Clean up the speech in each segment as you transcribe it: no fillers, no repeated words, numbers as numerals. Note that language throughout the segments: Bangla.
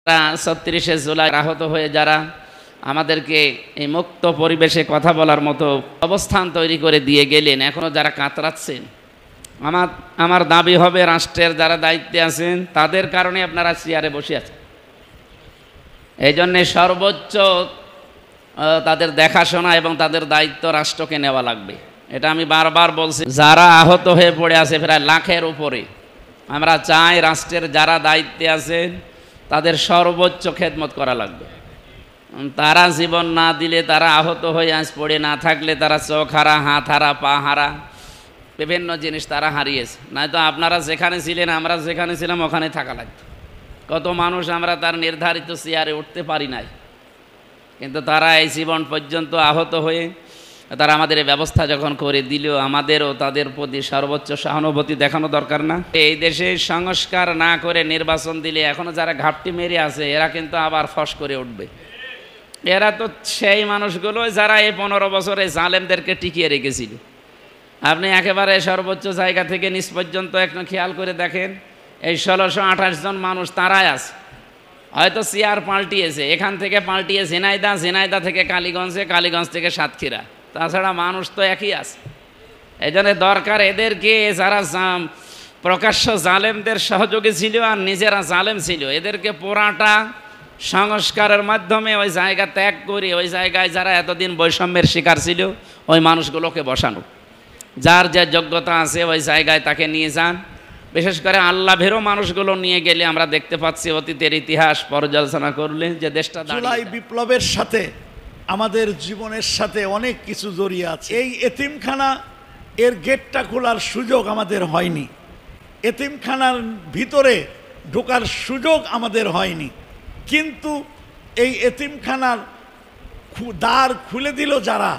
36শে জুলাই আহত হয়ে যারা আমাদেরকে এই মুক্ত পরিবেশে কথা বলার মতো অবস্থান তৈরি করে দিয়ে গেলেন, এখনও যারা কাতরাচ্ছেন, আমার দাবি হবে রাষ্ট্রের যারা দায়িত্বে আছেন তাদের কারণে আপনারা চেয়ারে বসে আছেন। এই জন্যে সর্বোচ্চ তাদের দেখাশোনা এবং তাদের দায়িত্ব রাষ্ট্রকে নেওয়া লাগবে। এটা আমি বারবার বলছি। যারা আহত হয়ে পড়ে আছে প্রায় লাখের উপরে, আমরা চাই রাষ্ট্রের যারা দায়িত্বে আছেন তাদের সর্বোচ্চ খেদমত করা লাগবে। তারা জীবন না দিলে, তারা আহত হয়ে আজ পড়ে না থাকলে, তারা চোখ হারা, হাত হারা, পা হারা, বিভিন্ন জিনিস তারা হারিয়েছে। নয়তো আপনারা যেখানে ছিলেন, আমরা যেখানে ছিলাম ওখানে থাকা লাগতো। কত মানুষ আমরা তার নির্ধারিত চেয়ারে উঠতে পারি নাই, কিন্তু তারা এই জীবন পর্যন্ত আহত হয়ে তারা আমাদের এই ব্যবস্থা যখন করে দিল, আমাদেরও তাদের প্রতি সর্বোচ্চ সহানুভূতি দেখানো দরকার না? এই দেশে সংস্কার না করে নির্বাচন দিলে এখনও যারা ঘাপটি মেরে আছে এরা কিন্তু আবার ফস করে উঠবে। এরা তো সেই মানুষগুলো যারা এই 15 বছরে জালেমদেরকে টিকিয়ে রেখেছিল। আপনি একেবারে সর্বোচ্চ জায়গা থেকে নিচ পর্যন্ত একটু খেয়াল করে দেখেন, এই 1628 জন মানুষ তারাই আছে। হয়তো চেয়ার পাল্টিয়েছে, এখান থেকে পাল্টিয়ে ঝিনাইদা, ঝিনাইদা থেকে কালীগঞ্জে, কালীগঞ্জ থেকে সাতক্ষীরা, তাছাড়া মানুষ তো একই আছে। এই জন্য দরকার এদেরকে, যারা প্রকাশ্য জালেমদের সহযোগী ছিল আর নিজেরা জালেম ছিল, এদেরকে পোড়াটা সংস্কারের মাধ্যমে ওই জায়গা ত্যাগ করে ওই জায়গায় যারা এতদিন বৈষম্যের শিকার ছিল ওই মানুষগুলোকে বসানো। যার যে যোগ্যতা আছে ওই জায়গায় তাকে নিয়ে যান। বিশেষ করে আল্লাহ ভেরো মানুষগুলো নিয়ে গেলে আমরা দেখতে পাচ্ছি অতীতের ইতিহাস পর্যালোচনা করলে যে দেশটা জুলাই বিপ্লবের সাথে আমাদের জীবনের সাথে অনেক কিছু জড়িয়ে আছে। এই এতিমখানা এর গেটটা খোলার সুযোগ আমাদের হয়নি, এতিমখানার ভিতরে ঢোকার সুযোগ আমাদের হয়নি, কিন্তু এই এতিমখানার দ্বার খুলে দিল যারা,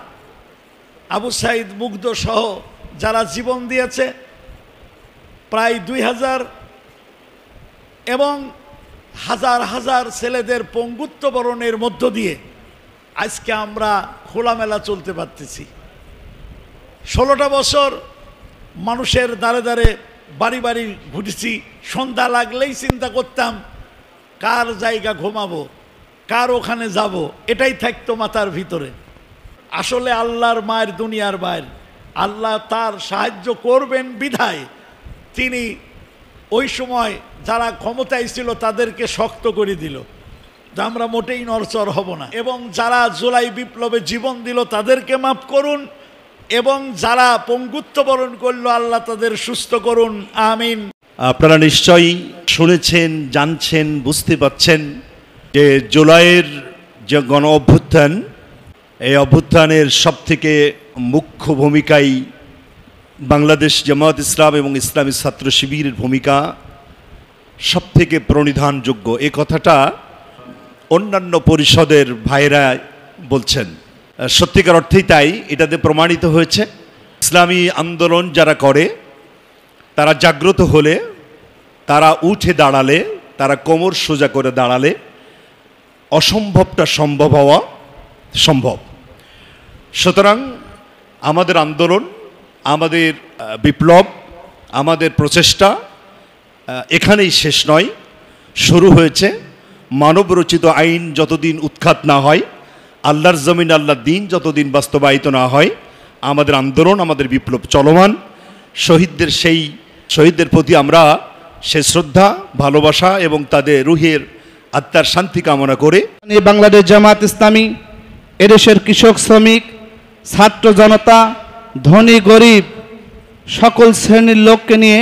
আবু সাইদ মুগ্ধ সহ যারা জীবন দিয়েছে, প্রায় 2000 এবং হাজার হাজার ছেলেদের পঙ্গুত্ব বরণের মধ্য দিয়ে আজকে আমরা খোলামেলা চলতে পারতেছি। 16টা বছর মানুষের দ্বারে দ্বারে বাড়ি বাড়ি ঘুরেছি। সন্ধ্যা লাগলেই চিন্তা করতাম কার জায়গা ঘুমাবো, কার ওখানে যাব, এটাই থাকতো মাথার ভিতরে। আসলে আল্লাহর মায়ের দুনিয়ার বাইর, আল্লাহ তার সাহায্য করবেন বিধায় তিনি ওই সময় যারা ক্ষমতায় ছিল তাদেরকে শক্ত করে দিল, আমরা মোটেই নড়চড় হব না। এবং যারা জুলাই বিপ্লবে জীবন দিল তাদেরকে মাফ করুন, এবং যারা পঙ্গুত্ব বরণ করলো আল্লাহ তাদের সুস্থ করুন, আমিন। আপনারা নিশ্চয়ই শুনেছেন, জানছেন, বুঝতে পারছেন যে জুলাইয়ের যে গণ অভ্যুত্থান, এই অভ্যুত্থানের সবথেকে মুখ্য ভূমিকাই বাংলাদেশ জামায়াত ইসলাম এবং ইসলামী ছাত্র শিবিরের ভূমিকা সবথেকে প্রণিধানযোগ্য। এ কথাটা অন্যান্য পরিষদের ভাইরা বলছেন, সত্যিকার অর্থেই তাই। এটাতে প্রমাণিত হয়েছে ইসলামী আন্দোলন যারা করে তারা জাগ্রত হলে, তারা উঠে দাঁড়ালে, তারা কোমর সোজা করে দাঁড়ালে অসম্ভবটা সম্ভব হওয়া সম্ভব। সুতরাং আমাদের আন্দোলন, আমাদের বিপ্লব, আমাদের প্রচেষ্টা এখানেই শেষ নয়, শুরু হয়েছে। মানবরচিত আইন যতদিন উৎখাত না হয়, আল্লাহর জমিন, আল্লাহর দিন যতদিন বাস্তবায়িত না হয়, আমাদের আন্দোলন, আমাদের বিপ্লব চলমান। শহীদদের প্রতি আমরা সে শ্রদ্ধা, ভালোবাসা এবং তাদের রুহের আত্মার শান্তি কামনা করে বাংলাদেশ জামায়াত ইসলামী এদেশের কৃষক, শ্রমিক, ছাত্র জনতা, ধনী গরিব সকল শ্রেণীর লোককে নিয়ে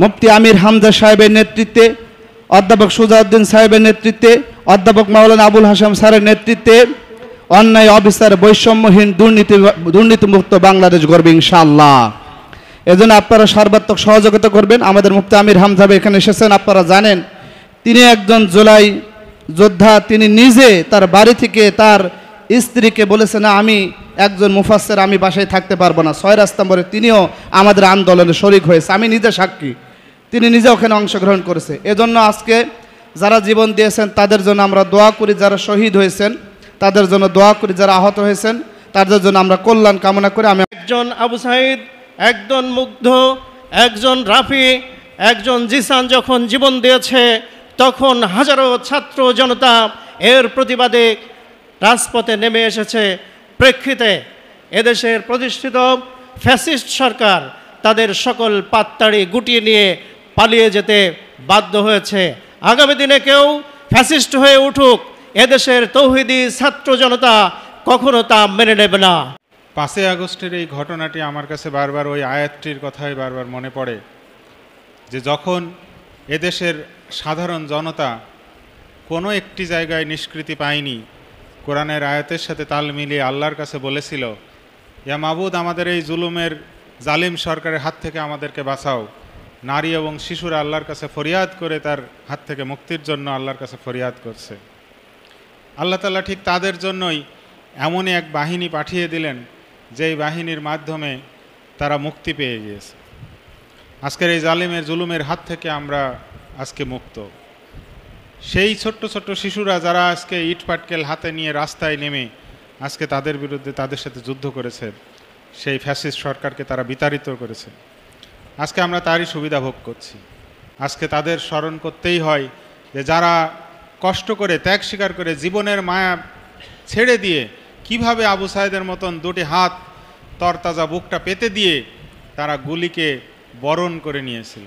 মুফতি আমির হামজা সাহেবের নেতৃত্বে, অধ্যাপক সুজাউদ্দিন সাহেবের নেতৃত্বে, অধ্যাপক মাওলানা আবুল হাসাম স্যারের নেতৃত্বে অন্যায়, অবিচার, বৈষম্যহীন, দুর্নীতিমুক্ত বাংলাদেশ গড়বে ইনশাআল্লাহ। এজন্য আপনারা সর্বাত্মক সহযোগিতা করবেন। আমাদের মুফতি আমির হামজা এখানে এসেছেন, আপনারা জানেন তিনি একজন জুলাই যোদ্ধা। তিনি নিজে তার বাড়ি থেকে তার স্ত্রীকে বলেছেন, আমি একজন মুফাসসির, আমি বাসায় থাকতে পারবো না। 6 রাস্তাম্বরে তিনিও আমাদের আন্দোলনে শরিক হয়েছে, আমি নিজে সাক্ষী। তিনি নিজে ওখানে অংশগ্রহণ করেছে। এজন্য আজকে যারা জীবন দিয়েছেন তাদের জন্য আমরা দোয়া করি, যারা শহীদ হয়েছেন তাদের জন্য দোয়া করি, যারা আহত হয়েছেন তাদের জন্য আমরা কল্যাণ কামনা করি। আমি একজন আবু সাইদ, একজন মুগ্ধ, একজন রাফি, একজন জিসান যখন জীবন দিয়েছে তখন হাজারো ছাত্র জনতা এর প্রতিবাদে রাজপথে নেমে এসেছে। প্রেক্ষিতে এদেশের প্রতিষ্ঠিত ফ্যাসিস্ট সরকার তাদের সকল পাততাড়ি গুটিয়ে নিয়ে পালিয়ে যেতে বাধ্য হয়েছে। আগামী দিনে কেউ ফ্যাসিস্ট হয়ে উঠুক, এদেশের তৌহিদি ছাত্র জনতা কখনো তা মেনে নেবে না। 5ই আগস্টের এই ঘটনাটি আমার কাছে বারবার ওই আয়াতটির কথাই বারবার মনে পড়ে, যে যখন এদেশের সাধারণ জনতা কোনো একটি জায়গায় নিষ্কৃতি পায়নি, কোরআনের আয়াতের সাথে তাল মিলিয়ে আল্লাহর কাছে বলেছিল, ইয়া মাবুদ, আমাদের এই জুলুমের জালিম সরকারের হাত থেকে আমাদেরকে বাঁচাও। নারী এবং শিশুরা আল্লাহর কাছে ফরিয়াদ করে তার হাত থেকে মুক্তির জন্য আল্লাহর কাছে ফরিয়াদ করছে। আল্লাহ তাআলা ঠিক তাদের জন্যই এমনই এক বাহিনী পাঠিয়ে দিলেন, যেই বাহিনীর মাধ্যমে তারা মুক্তি পেয়ে গিয়েছে। আজকের এই জালিমের জুলুমের হাত থেকে আমরা আজকে মুক্ত। সেই ছোট্ট ছোট্ট শিশুরা যারা আজকে ইট পাটকেল হাতে নিয়ে রাস্তায় নেমে আজকে তাদের বিরুদ্ধে তাদের সাথে যুদ্ধ করেছে, সেই ফ্যাসিস্ট সরকারকে তারা বিতাড়িত করেছে, আজকে আমরা তারই সুবিধা ভোগ করছি। আজকে তাদের স্মরণ করতেই হয় যে যারা কষ্ট করে ত্যাগ স্বীকার করে জীবনের মায়া ছেড়ে দিয়ে কিভাবে আবু সাইদের মতন দুটি হাত তরতাজা বুকটা পেতে দিয়ে তারা গুলিকে বরণ করে নিয়েছিল।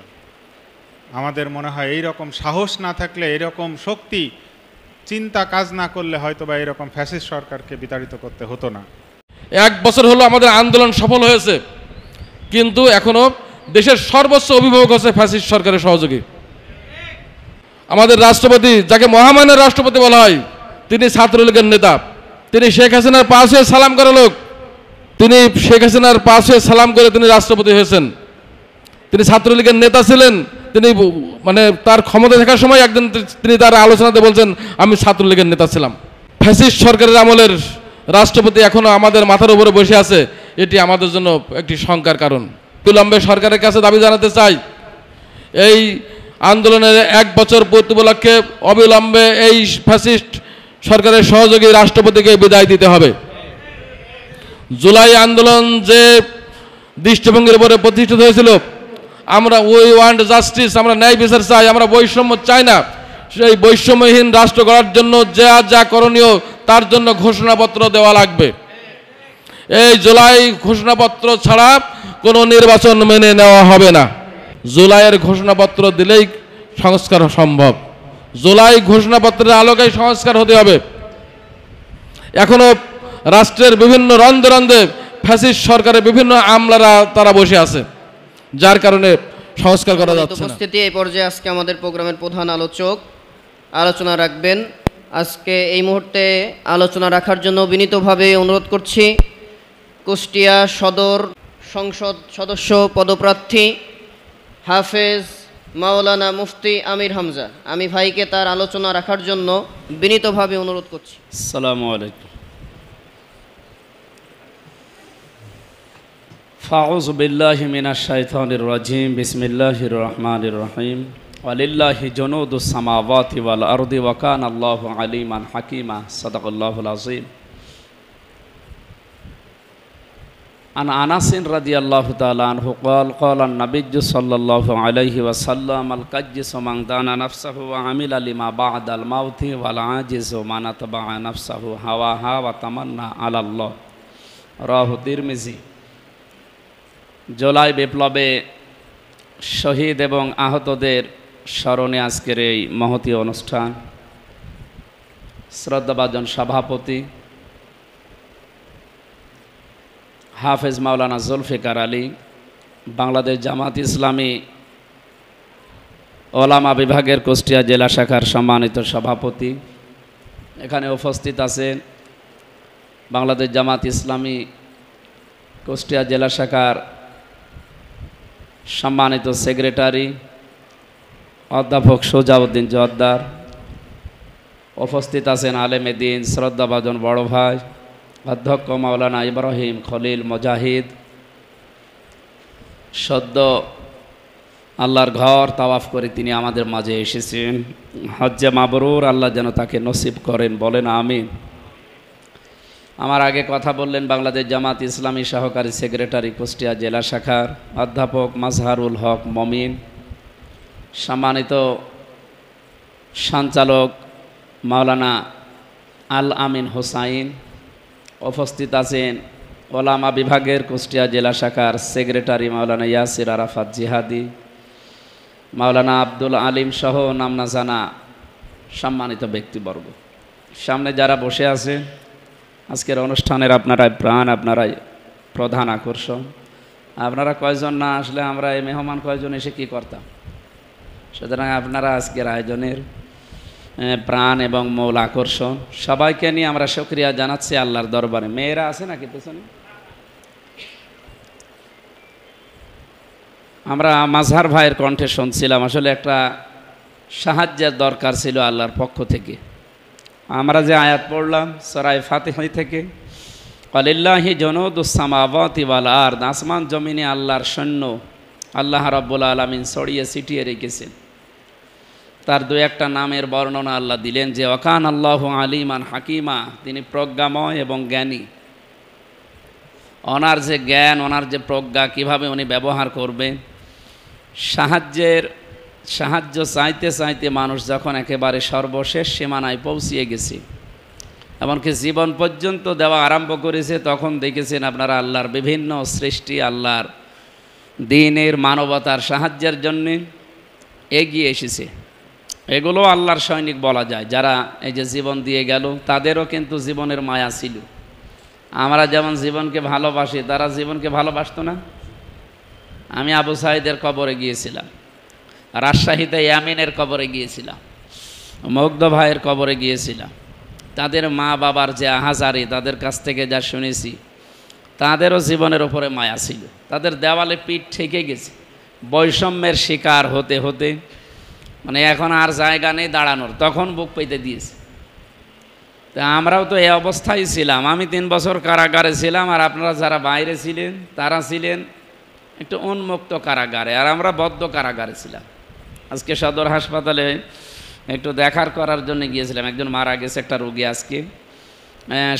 আমাদের মনে হয় এই রকম সাহস না থাকলে, এরকম শক্তি চিন্তা কাজ না করলে হয়তো বা এরকম ফ্যাসিস্ট সরকারকে বিতাড়িত করতে হতো না। 1 বছর হলো আমাদের আন্দোলন সফল হয়েছে, কিন্তু এখনো দেশের সর্বোচ্চ অভিভাবক হচ্ছে ফ্যাসিস্ট সরকারের সহযোগী। আমাদের রাষ্ট্রপতি, যাকে মহামান্য রাষ্ট্রপতি বলা হয়, তিনি ছাত্রলীগের নেতা। তিনি শেখ হাসিনার পাশ হয়ে সালাম করা লোক। তিনি শেখ হাসিনার পাশ হয়ে সালাম করে তিনি রাষ্ট্রপতি হয়েছেন। তিনি ছাত্রলীগের নেতা ছিলেন। তিনি মানে তার ক্ষমতা থাকার সময় একদিন তিনি তার আলোচনাতে বলছেন, আমি ছাত্রলীগের নেতা ছিলাম। ফ্যাসিস্ট সরকারের আমলের রাষ্ট্রপতি এখনো আমাদের মাথার উপরে বসে আছে, এটি আমাদের জন্য একটি শঙ্কার কারণ। বিলম্বে সরকারের কাছে দাবি জানাতে চাই, এই আন্দোলনের 1 বছর পূর্তি উপলক্ষে অবিলম্বে এই ফ্যাসিস্ট সরকারের সহযোগী রাষ্ট্রপতিকে বিদায় দিতে হবে। জুলাই আন্দোলন যে দৃষ্টিভঙ্গির উপরে প্রতিষ্ঠিত হয়েছিল, আমরা উই ওয়ান্ট জাস্টিস, আমরা ন্যায় বিচার চাই, আমরা বৈষম্য চাই না। সেই বৈষম্যহীন রাষ্ট্র গড়ার জন্য যা যা করণীয় তার জন্য ঘোষণাপত্র দেওয়া লাগবে। এই জুলাই ঘোষণাপত্র ছাড়া কোনো নির্বাচন মেনে নেওয়া হবে না। জুলাইয়ের ঘোষণাপত্র দিলেই সংস্কার সম্ভব। জুলাই ঘোষণাপত্রের আলোকেই সংস্কার হতে হবে। এখনো রাষ্ট্রের বিভিন্ন রন্ধে রন্ধে ফ্যাসিস্ট সরকারের বিভিন্ন আমলারা তারা বসে আছে, যার কারণে সংস্কার করা যাচ্ছে না। উপস্থিতি এই পর্যায়ে আজকে আমাদের প্রোগ্রামের প্রধান আলোচক আলোচনা রাখবেন। আজকে এই মুহূর্তে আলোচনা রাখার জন্য বিনীতভাবে অনুরোধ করছি কুষ্টিয়া সদর সংসদ সদস্য পদপ্রার্থী হাফেজ মাওলানা মুফতি আমির হামজা। আমি ভাইকে তার আলোচনা রাখার জন্য বিনীতভাবে অনুরোধ করছি। আসসালামু আলাইকুম। ফাউযু বিল্লাহি মিনাশ শাইতানির রাজিম। বিসমিল্লাহির রহমানির রহিম। ওয়ালিল্লাহি জুনুদুস সামাওয়াতি ওয়াল আরদি ওয়া কানা আল্লাহু আলিমান হাকিমা। সাদাকাল্লাহুল আযীম। عن أنس رضي الله تعالى عنه قال قال النبي صلى الله عليه وسلم الكجس من دان نفسه وعمل لما بعد الموت والعاجز من اتبع نفسه هواها وتمنى على الله রাহু তিরমিজি। জুলাই বিপ্লবে শহীদ এবং আহতদের স্মরণে আজকের এই মহতী অনুষ্ঠান। শ্রদ্ধাভাজন সভাপতি হাফেজ মাওলানা জুলফিকার আলী, বাংলাদেশ জামাত ইসলামী ওলামা বিভাগের কুষ্টিয়া জেলা শাখার সম্মানিত সভাপতি, এখানে উপস্থিত আছেন বাংলাদেশ জামাত ইসলামী কুষ্টিয়া জেলা শাখার সম্মানিত সেক্রেটারি অধ্যাপক সোজাউদ্দিন জোয়ারদার, উপস্থিত আছেন আলেমে দ্বীন শ্রদ্ধাভাজন বড় ভাই অধ্যক্ষ মাওলানা ইব্রাহিম খলিল মুজাহিদ, সদ্য আল্লাহর ঘর তাওয়াফ করে তিনি আমাদের মাঝে এসেছেন। হজ্জে মাবরুর আল্লাহ যেন তাকে নসিব করেন, বলেন আমিন। আমার আগে কথা বললেন বাংলাদেশ জামাত ইসলামী সহকারী সেক্রেটারি কুষ্টিয়া জেলা শাখার অধ্যাপক মাজহারুল হক মমিন, সম্মানিত সঞ্চালক মাওলানা আল আমিন হোসাইন, উপস্থিত আছেন ওলামা বিভাগের কুষ্টিয়া জেলা শাখার সেক্রেটারি মাওলানা ইয়াসির আরাফাত জিহাদি, মাওলানা আব্দুল আলিম সহ নাম না জানা সম্মানিত ব্যক্তিবর্গ, সামনে যারা বসে আছে, আজকের অনুষ্ঠানের আপনারাই প্রাণ, আপনারাই প্রধান আকর্ষণ। আপনারা কয়জন না আসলে আমরা এই মেহমান কয়জন এসে কি করতাম? সুতরাং আপনারা আজকের আয়োজনের প্রাণ এবং মূল আকর্ষণ। সবাইকে নিয়ে আমরা শুকরিয়া জানাচ্ছি আল্লাহর দরবারে। মেয়েরা আছে নাকি পেছনে? আমরা মাজহার ভাইয়ের কণ্ঠে শুনছিলাম, আসলে একটা সাহায্যের দরকার ছিল আল্লাহর পক্ষ থেকে। আমরা যে আয়াত পড়লাম সূরা ফাতিহা থেকে, ওয়ালিল্লাহি জুনুদুস সামাওয়াতি ওয়াল আরদ, আসমান জমিনে আল্লাহর সৈন্য আল্লাহ রাব্বুল আলামিন ছড়িয়ে ছিটিয়ে রেখেছেন। তার দু একটা নামের বর্ণনা আল্লাহ দিলেন যে ওয়াকান আল্লাহু আলিমান হাকিমা, তিনি প্রজ্ঞাময় এবং জ্ঞানী। ওনার যে জ্ঞান, ওনার যে প্রজ্ঞা, কিভাবে উনি ব্যবহার করবে। সাহায্য চাইতে চাইতে মানুষ যখন একেবারে সর্বশেষ সীমানায় পৌঁছিয়ে গেছে, এমনকি জীবন পর্যন্ত দেওয়া আরম্ভ করেছে, তখন দেখেছেন আপনারা আল্লাহর বিভিন্ন সৃষ্টি আল্লাহর দ্বীনের মানবতার সাহায্যের জন্য এগিয়ে এসেছে। এগুলো আল্লাহর সৈনিক বলা যায়। যারা এই যে জীবন দিয়ে গেল, তাদেরও কিন্তু জীবনের মায়া ছিল। আমরা যেমন জীবনকে ভালোবাসি, তারা জীবনকে ভালোবাসতো না। আমি আবু সাঈদের কবরে গিয়েছিলাম, রাজশাহীতে ইয়ামিনের কবরে গিয়েছিলাম, মুগ্ধ ভাইয়ের কবরে গিয়েছিলাম। তাদের মা বাবার যে আহাজারি, তাদের কাছ থেকে যা শুনেছি, তাদেরও জীবনের ওপরে মায়া ছিল। তাদের দেওয়ালে পিঠ ঠেকে গেছে, বৈষম্যের শিকার হতে হতে মানে এখন আর জায়গা নেই দাঁড়ানোর, তখন বুক পেতে দিয়েছে। তা আমরাও তো এই অবস্থায় ছিলাম। আমি 3 বছর কারাগারে ছিলাম, আর আপনারা যারা বাইরে ছিলেন তারা ছিলেন একটু উন্মুক্ত কারাগারে, আর আমরা বদ্ধ কারাগারে ছিলাম। আজকে সদর হাসপাতালে একটু দেখার করার জন্য গিয়েছিলাম, একজন মারা গেছে, একটা রোগী। আজকে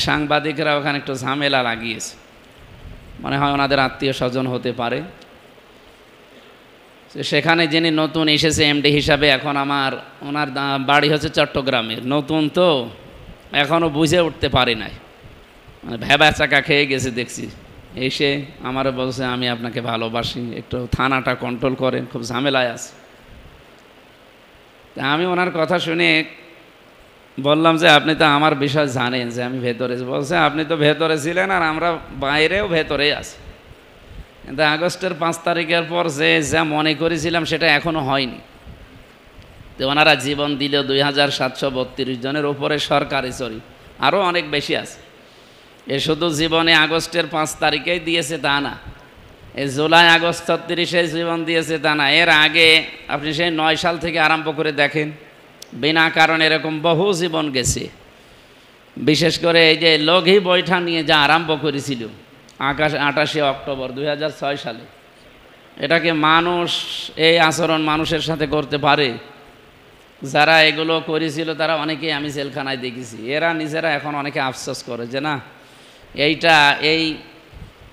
সাংবাদিকরা ওখানে একটু ঝামেলা লাগিয়েছে, মনে হয় ওনাদের আত্মীয় স্বজন হতে পারে। সেখানে যিনি নতুন এসেছে এমডি হিসাবে, এখন ওনার বাড়ি হচ্ছে চট্টগ্রামের, নতুন তো এখনও বুঝে উঠতে পারি নাই, মানে ভেবা চাকা খেয়ে গেছে দেখছি। এসে আমারও বলছে আমি আপনাকে ভালোবাসি, একটু থানাটা কন্ট্রোল করেন, খুব ঝামেলায় আছে। তা আমি ওনার কথা শুনে বললাম যে আপনি তো আমার বিষয় জানেন যে আমি ভেতরে। বলছে আপনি তো ভেতরে ছিলেন, আর আমরা বাইরেও ভেতরেই আছি, কিন্তু আগস্টের 5 তারিখের পর যে যা মনে করেছিলাম সেটা এখনও হয়নি। তো ওনারা জীবন দিল 2732 জনের উপরে সরকারি, আরও অনেক বেশি আছে। এ শুধু জীবনে আগস্টের 5 তারিখেই দিয়েছে তা না, এই জুলাই আগস্ট 36 জীবন দিয়েছে তা না। এর আগে আপনি সেই 9 সাল থেকে আরম্ভ করে দেখেন, বিনা কারণে এরকম বহু জীবন গেছে। বিশেষ করে এই যে লঘি বৈঠা নিয়ে যা আরম্ভ করেছিল 28 অক্টোবর 2006 সালে, এটাকে মানুষ এই আচরণ মানুষের সাথে করতে পারে? যারা এগুলো করেছিল তারা অনেকেই আমি জেলখানায় দেখেছি। এরা নিজেরা এখন অনেকে আফসোস করে যে না,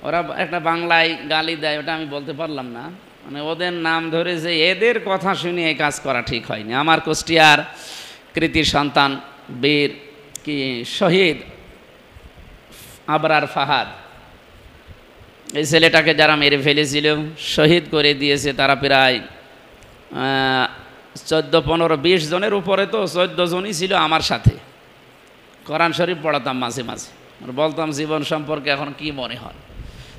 ওরা একটা বাংলায় গালি দেয়, ওটা আমি বলতে পারলাম না, মানে ওদের নাম ধরে যে এদের কথা শুনে এই কাজ করা ঠিক হয়নি। আমার কুষ্টিয়ার কৃতি সন্তান বীর শহীদ আবরার ফাহাদ, এই ছেলেটাকে যারা মেরে ফেলেছিল, শহীদ করে দিয়েছে, তারা প্রায় 14, 15, 20 জনের উপরে। তো 14 জনই ছিল আমার সাথে। কোরআন শরীফ পড়াতাম মাঝে মাঝে, বলতাম জীবন সম্পর্কে এখন কি মনে হয়।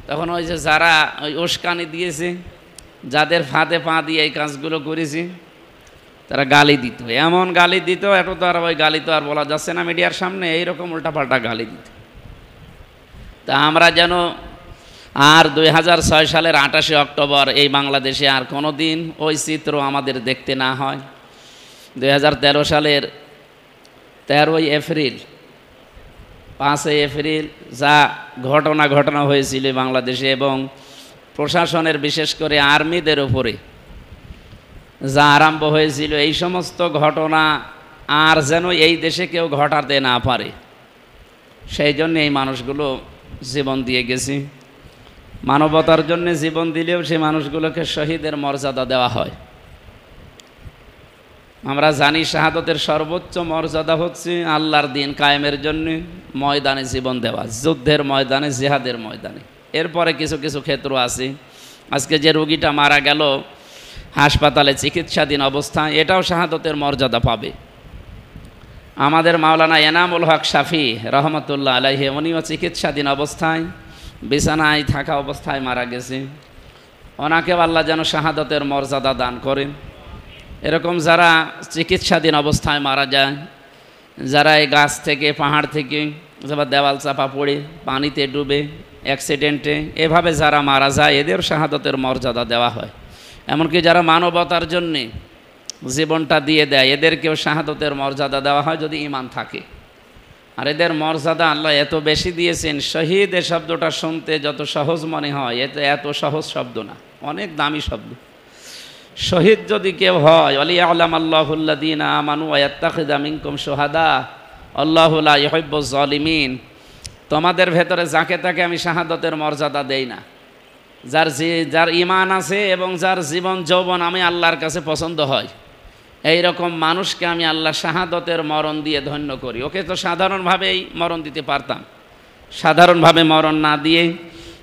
তখন ওই যে যারা ওই উস্কানি দিয়েছে, যাদের ফাঁদে পা দিয়ে এই কাজগুলো করেছি, তারা গালি দিত, এমন গালি দিত, একটু তো আর ওই গালি তো আর বলা যাচ্ছে না মিডিয়ার সামনে, এইরকম উল্টাপাল্টা গালি দিত। তা আমরা যেন আর 2006 সালের 28 অক্টোবর এই বাংলাদেশে আর কোনো দিন ওই চিত্র আমাদের দেখতে না হয়। 2013 সালের 13ই এপ্রিল, 5 এপ্রিল যা ঘটনা হয়েছিল বাংলাদেশে, এবং প্রশাসনের বিশেষ করে আর্মিদের উপরে যা আরম্ভ হয়েছিল, এই সমস্ত ঘটনা আর যেন এই দেশে কেউ ঘটাতে না পারে, সেই জন্য এই মানুষগুলো জীবন দিয়ে গেছে। মানবতার জন্য জীবন দিলেও সেই মানুষগুলোকে শহীদের মর্যাদা দেওয়া হয়। আমরা জানি শাহাদতের সর্বোচ্চ মর্যাদা হচ্ছে আল্লাহর দিন কায়েমের জন্য ময়দানে জীবন দেওয়া, যুদ্ধের ময়দানে, জিহাদের ময়দানে। এরপরে কিছু কিছু ক্ষেত্র আছে। আজকে যে রোগীটা মারা গেল হাসপাতালে চিকিৎসাধীন অবস্থায়, এটাও শাহাদতের মর্যাদা পাবে। আমাদের মাওলানা এনামুল হক শাফি রহমতুল্লাহ আলাইহি, উনিও চিকিৎসাধীন অবস্থায় বিছানায় থাকা অবস্থায় মারা গেছে। ওনাকেও আল্লাহ যেন শাহাদতের মর্যাদা দান করেন। এরকম যারা চিকিৎসাধীন অবস্থায় মারা যায়, যারা এই গাছ থেকে, পাহাড় থেকে, অথবা দেওয়াল চাপা পড়ে, পানিতে ডুবে, অ্যাক্সিডেন্টে, এভাবে যারা মারা যায়, এদের শাহাদতের মর্যাদা দেওয়া হয়। এমনকি যারা মানবতার জন্যে জীবনটা দিয়ে দেয়, এদেরকেও শাহাদতের মর্যাদা দেওয়া হয় যদি ঈমান থাকে। আর এদের মর্যাদা আল্লাহ এত বেশি দিয়েছেন, শহীদ এ শব্দটা শুনতে যত সহজ মনে হয়, এত সহজ শব্দ না, অনেক দামি শব্দ। শহীদ যদি কেউ হয়, ওয়ালিয়ালাম আল্লাহুল্লাযীনা আমানু ওয়া ইয়াত্তাখিযা মিনকুম শুহাদা আল্লাহু লা ইউহিব্বুজ জালিমিন। তোমাদের ভেতরে যাকে তাকে আমি শাহাদতের মর্যাদা দেই না। যার ঈমান আছে এবং যার জীবন যৌবন আমি আল্লাহর কাছে পছন্দ হয়, এই রকম মানুষকে আমি আল্লাহ শাহাদতের মরণ দিয়ে ধন্য করি। ওকে তো সাধারণভাবেই মরণ দিতে পারতাম, সাধারণভাবে মরণ না দিয়ে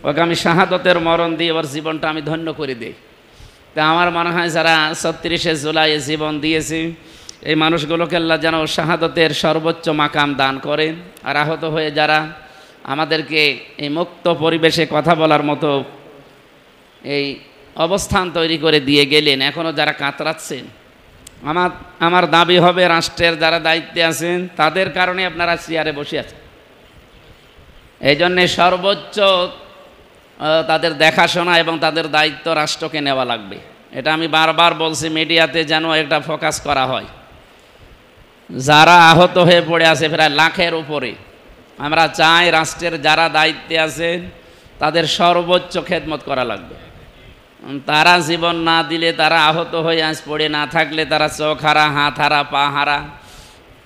ওকে আমি শাহাদতের মরণ দিয়ে ওর জীবনটা আমি ধন্য করে দিই। তা আমার মনে হয় যারা ৩৬শে জুলাই জীবন দিয়েছে, এই মানুষগুলোকে আল্লাহ যেন শাহাদতের সর্বোচ্চ মাকাম দান করেন। আর আহত হয়ে যারা আমাদেরকে এই মুক্ত পরিবেশে কথা বলার মতো এই অবস্থান তৈরি করে দিয়ে গেলেন, এখনও যারা কাতরাচ্ছেন, আমার দাবি হবে রাষ্ট্রের যারা দায়িত্বে আছেন তাদের কারণে আপনারা চেয়ারে বসে আছেন। এই জন্যে সর্বোচ্চ তাদের দেখাশোনা এবং তাদের দায়িত্ব রাষ্ট্রকে নেওয়া লাগবে। এটা আমি বারবার বলছি, মিডিয়াতে যেন এটা ফোকাস করা হয়। যারা আহত হয়ে পড়ে আছে প্রায় লাখের উপরে, আমরা চাই রাষ্ট্রের যারা দায়িত্বে আছেন তাদের সর্বোচ্চ খেদমত করা লাগবে। তারা জীবন না দিলে, তারা আহত হয়ে আজ পড়ে না থাকলে, তারা চোখ হারা, হাত হারা, পা হারা,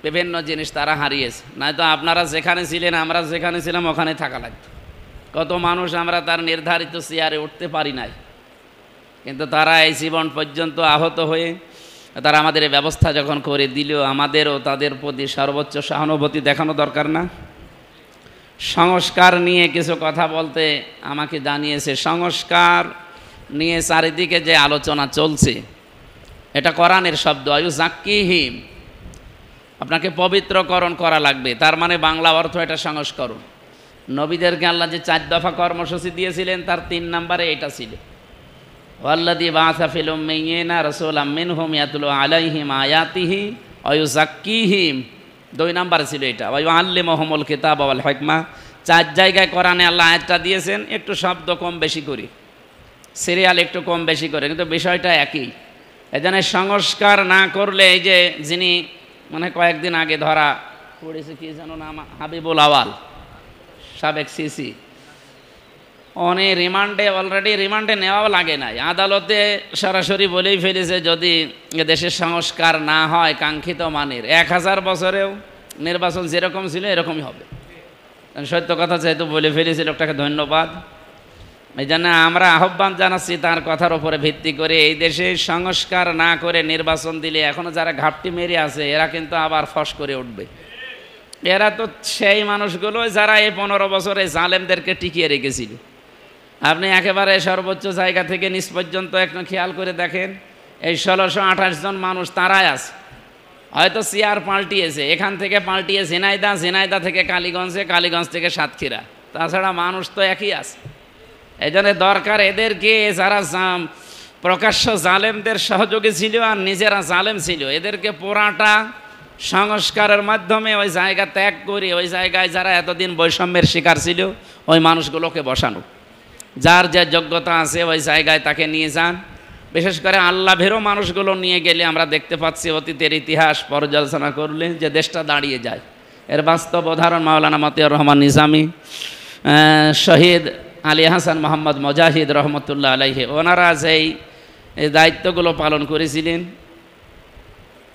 বিভিন্ন জিনিস তারা হারিয়েছে। নয়তো আপনারা যেখানে ছিলেন, আমরা যেখানে ছিলাম ওখানে থাকা লাগতো। কত মানুষ আমরা তার নির্ধারিত চেয়ারে উঠতে পারি নাই, কিন্তু তারা এই জীবন পর্যন্ত আহত হয়ে তারা আমাদের এই ব্যবস্থা যখন করে দিল, আমাদেরও তাদের প্রতি সর্বোচ্চ সহানুভূতি দেখানো দরকার না? সংস্কার নিয়ে কিছু কথা বলতে আমাকে জানিয়েছে। সংস্কার নিয়ে চারিদিকে যে আলোচনা চলছে, এটা কোরআনের শব্দ, আয়ুযাক্কিহিম, আপনাকে পবিত্রকরণ করা লাগবে। তার মানে বাংলা অর্থ এটা সংস্করণ। নবীদেরকে আল্লাহ যে 4 দফা কর্মসূচি দিয়েছিলেন তার 3 নম্বরে এটা ছিল, ওয়াল্লাযী বাআসা ফিল উম্মিয়্যিনা রাসূলাম মিনহুম ইয়াতলু আলাইহিম আয়াতিহি ওয়া ইউযাক্কিহিম, 2 নম্বরে ছিল এটা, ওয়া ইউআল্লিমুহুমুল কিতাবা ওয়াল হিকমা। 4 জায়গায় কোরআনে আল্লাহ আয়াতটা দিয়েছেন, একটু শব্দ কম বেশি করে, সিরিয়াল একটু কম বেশি করে, কিন্তু বিষয়টা একই। এজন্য সংস্কার না করলে, এই যে যিনি মানে কয়েকদিন আগে ধরা পড়েছে, কি যেন নাম, হাবিবুল আওয়াল, সাবেক সিসি, উনি অলরেডি রিমান্ডে নেওয়া লাগে নাই, আদালতে সরাসরি বলেই ফেলেছে যদি দেশের সংস্কার না হয় কাঙ্ক্ষিত মানের, 1000 বছরেও নির্বাচন যেরকম ছিল এরকমই হবে। সত্য কথা যেহেতু বলে ফেলেছি, লোকটাকে ধন্যবাদ। এই জন্য আমরা আহ্বান জানাচ্ছি তার কথার উপরে ভিত্তি করে, এই দেশে সংস্কার না করে নির্বাচন দিলে এখনও যারা ঘাপটি মেরে আছে এরা কিন্তু আবার ফস করে উঠবে। এরা তো সেই মানুষগুলো যারা এই 15 বছরে জালেমদেরকে টিকিয়ে রেখেছিল। আপনি একেবারে সর্বোচ্চ জায়গা থেকে নিচ পর্যন্ত একটু খেয়াল করে দেখেন, এই 1628 জন মানুষ তারাই আছে। হয়তো চেয়ার পাল্টিয়েছে, এখান থেকে পাল্টিয়ে ঝিনাইদা থেকে কালীগঞ্জে, কালীগঞ্জ থেকে সাতক্ষীরা, তাছাড়া মানুষ তো একই আছে। এই জন্য দরকার এদেরকে, যারা প্রকাশ্য জালেমদের সহযোগী ছিল আর নিজেরা জালেম ছিল, এদেরকে পোড়াটা সংস্কারের মাধ্যমে ওই জায়গা ত্যাগ করে ওই জায়গায় যারা এতদিন বৈষম্যের শিকার ছিল ওই মানুষগুলোকে বসানো, যার যে যোগ্যতা আছে ওই জায়গায় তাকে নিয়ে যান। বিশেষ করে আল্লাহ ভেরো মানুষগুলো নিয়ে গেলে আমরা দেখতে পাচ্ছি অতীতের ইতিহাস পর্যালোচনা করলে যে দেশটা দাঁড়িয়ে যায়। এর বাস্তব উদাহরণ মাওলানা মতিয়ার রহমান নিজামী, শহীদ আলী হাসান মোহাম্মদ মুজাহিদ রহমতুল্লাহ আলাইহি, ওনারা যেই দায়িত্বগুলো পালন করেছিলেন,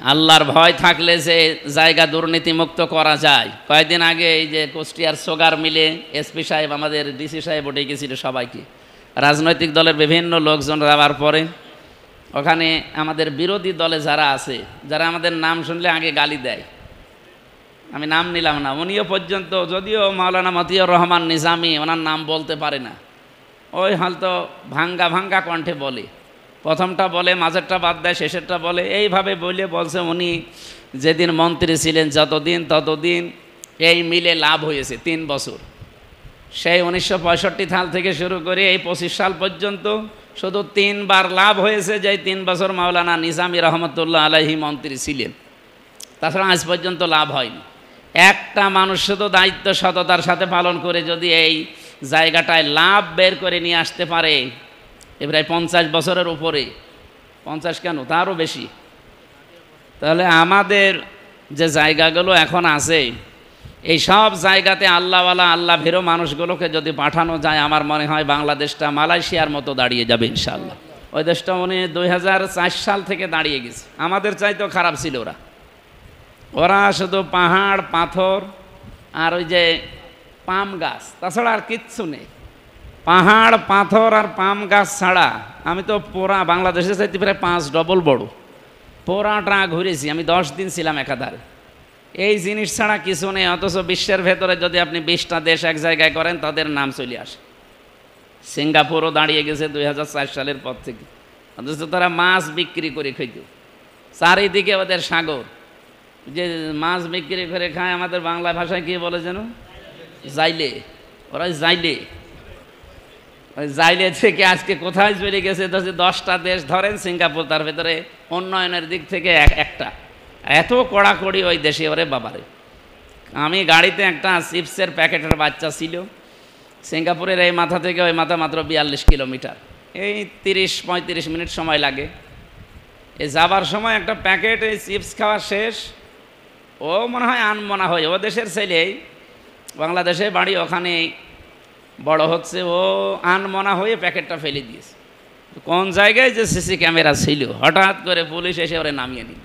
আল্লাহর ভয় থাকলে যে জায়গা দুর্নীতিমুক্ত করা যায়। কয়েকদিন আগে এই যে কুষ্টিয়ার সোগার মিলে এসপি সাহেব, আমাদের ডিসি সাহেব উঠে গেছিল সবাইকে, রাজনৈতিক দলের বিভিন্ন লোকজন যাওয়ার পরে ওখানে আমাদের বিরোধী দলে যারা আছে, যারা আমাদের নাম শুনলে আগে গালি দেয়, আমি নাম নিলাম না, উনিও পর্যন্ত, যদিও মাওলানা মতিউর রহমান নিজামী ওনার নাম বলতে পারে না, ওই হয়তো ভাঙ্গা ভাঙ্গা কণ্ঠে বলে, প্রথমটা বলে, মাঝেরটা বাদ দেয়, শেষেরটা বলে, এইভাবে বলছে উনি যেদিন মন্ত্রী ছিলেন ততদিন এই মিলে লাভ হয়েছে 3 বছর। সেই 1965 সাল থেকে শুরু করে এই 25 সাল পর্যন্ত শুধু 3 বার লাভ হয়েছে, যে 3 বছর মাওলানা নিজামী রহমতুল্লাহ আলাইহি মন্ত্রী ছিলেন। তাছাড়া আজ পর্যন্ত লাভ হয়নি। একটা মানুষ শুধু দায়িত্ব সততার সাথে পালন করে যদি এই জায়গাটায় লাভ বের করে নিয়ে আসতে পারে, প্রায় 50 বছরের উপরে, 50 কেন তারও বেশি, তাহলে আমাদের যে জায়গাগুলো এখন আছে এই সব জায়গাতে আল্লাহওয়ালা আল্লাহ ভীরু মানুষগুলোকে যদি পাঠানো যায়, আমার মনে হয় বাংলাদেশটা মালয়েশিয়ার মতো দাঁড়িয়ে যাবে ইনশাআল্লাহ। ওই দেশটা উনি 2004 সাল থেকে দাঁড়িয়ে গেছে, আমাদের চাইতেও খারাপ ছিল ওরা শুধু পাহাড় পাথর আর ওই যে পাম গাছ, তাছাড়া আর কিচ্ছু নেই। পাহাড় পাথর আর পাম গাছ ছাড়া আমি তো পুরা বাংলাদেশের চাইতে প্রায় 5 ডবল বড় পুরাটা ঘুরেছি, আমি 10 দিন ছিলাম একাধারে। এই জিনিস ছাড়া কিছু নেই, অথচ বিশ্বের ভেতরে যদি আপনি 20টা দেশ এক জায়গায় করেন তাদের নাম চলে আসে। সিঙ্গাপুরও দাঁড়িয়ে গেছে 2004 সালের পর থেকে, অথচ তারা মাছ বিক্রি করে খেত, চারিদিকে ওদের সাগর, যে মাছ বিক্রি করে খায়, আমাদের বাংলা ভাষায় কি বলে যেন জাইলে, ওরা জাইলে, ওই জাইলে থেকে আজকে কোথায় চলে গেছে 10টা দেশ ধরেন, সিঙ্গাপুর তার ভেতরে উন্নয়নের দিক থেকে একটা, এত কড়াকড়ি ওই দেশে, ওরে বাবারে। আমি গাড়িতে একটা চিপসের প্যাকেটের বাচ্চা ছিল, সিঙ্গাপুরের এই মাথা থেকে ওই মাথা মাত্র 42 কিলোমিটার, এই 30-35 মিনিট সময় লাগে। এই যাবার সময় একটা প্যাকেট এই চিপস খাওয়া শেষ, ও মনে হয় আনমনা হয়ে, ও দেশের ছেলেই, বাংলাদেশে বাড়ি ওখানে বড় হচ্ছে, ও আনমনা হয়ে প্যাকেটটা ফেলে দিয়েছে। কোন জায়গায় যে সিসি ক্যামেরা ছিল, হঠাৎ করে পুলিশ এসে ওরে নামিয়ে নিল।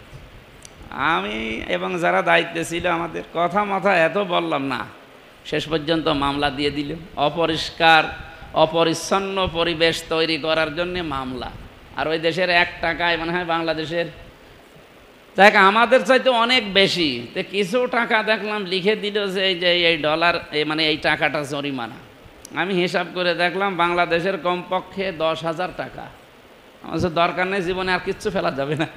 আমি এবং যারা দায়িত্বে ছিল আমাদের কথা মাথা এত বললাম না, শেষ পর্যন্ত মামলা দিয়ে দিল। অপরিষ্কার অপরিচ্ছন্ন পরিবেশ তৈরি করার জন্য মামলা, আর ওই দেশের 1 টাকায় মনে হয় বাংলাদেশের দেখ আমাদের চাইতে অনেক বেশি। তো কিছু টাকা দেখলাম লিখে দিল যে এই ডলার, মানে এই টাকাটা জরিমানা। আমি হিসাব করে দেখলাম বাংলাদেশের কমপক্ষে 10,000 টাকা। আমার দরকার নেই, জীবনে আর কিচ্ছু ফেলা যাবে না,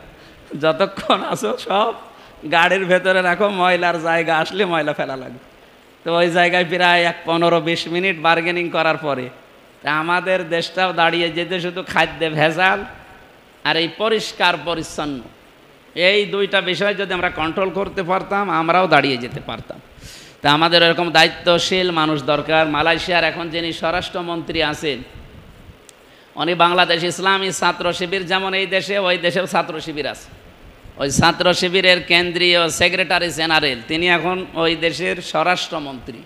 যতক্ষণ আসো সব গাড়ির ভেতরে রাখো, ময়লার জায়গা আসলে ময়লা ফেলা লাগবে। তো ওই জায়গায় প্রায় 15-20 মিনিট বার্গেনিং করার পরে তা আমাদের দেশটাও দাঁড়িয়ে যেতে শুধু খাদ্যে ভেজাল আর এই পরিষ্কার পরিচ্ছন্ন, এই 2টা বিষয় যদি আমরা কন্ট্রোল করতে পারতাম আমরাও দাঁড়িয়ে যেতে পারতাম। তা আমাদের এরকম দায়িত্বশীল মানুষ দরকার। মালয়েশিয়ার এখন যিনি স্বরাষ্ট্রমন্ত্রী আছেন উনি বাংলাদেশ ইসলামী ছাত্র শিবির, যেমন এই দেশে ওই দেশেও ছাত্র শিবির আছে, ওই ছাত্র শিবিরের কেন্দ্রীয় সেক্রেটারি জেনারেল তিনি এখন ওই দেশের স্বরাষ্ট্রমন্ত্রী।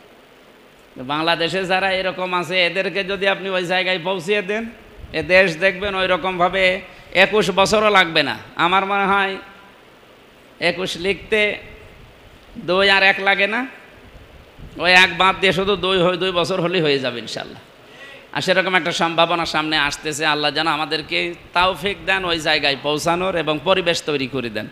বাংলাদেশে যারা এরকম আছে এদেরকে যদি আপনি ওই জায়গায় পৌঁছিয়ে দেন, এ দেশ দেখবেন ওই রকমভাবে 21 বছরও লাগবে না। আমার মনে হয় 21 লিখতে 2 আর 1 লাগে না, ওই 1 বাদ দিয়ে শুধু 2 বছর হলেই হয়ে যাবে ইনশাল্লাহ। আর সেরকম একটা সম্ভাবনা সামনে আসতেছে। আল্লাহ যেন আমাদেরকে তাওফিক দেন ওই জায়গায় পৌঁছানোর এবং পরিবেশ তৈরি করে দেন।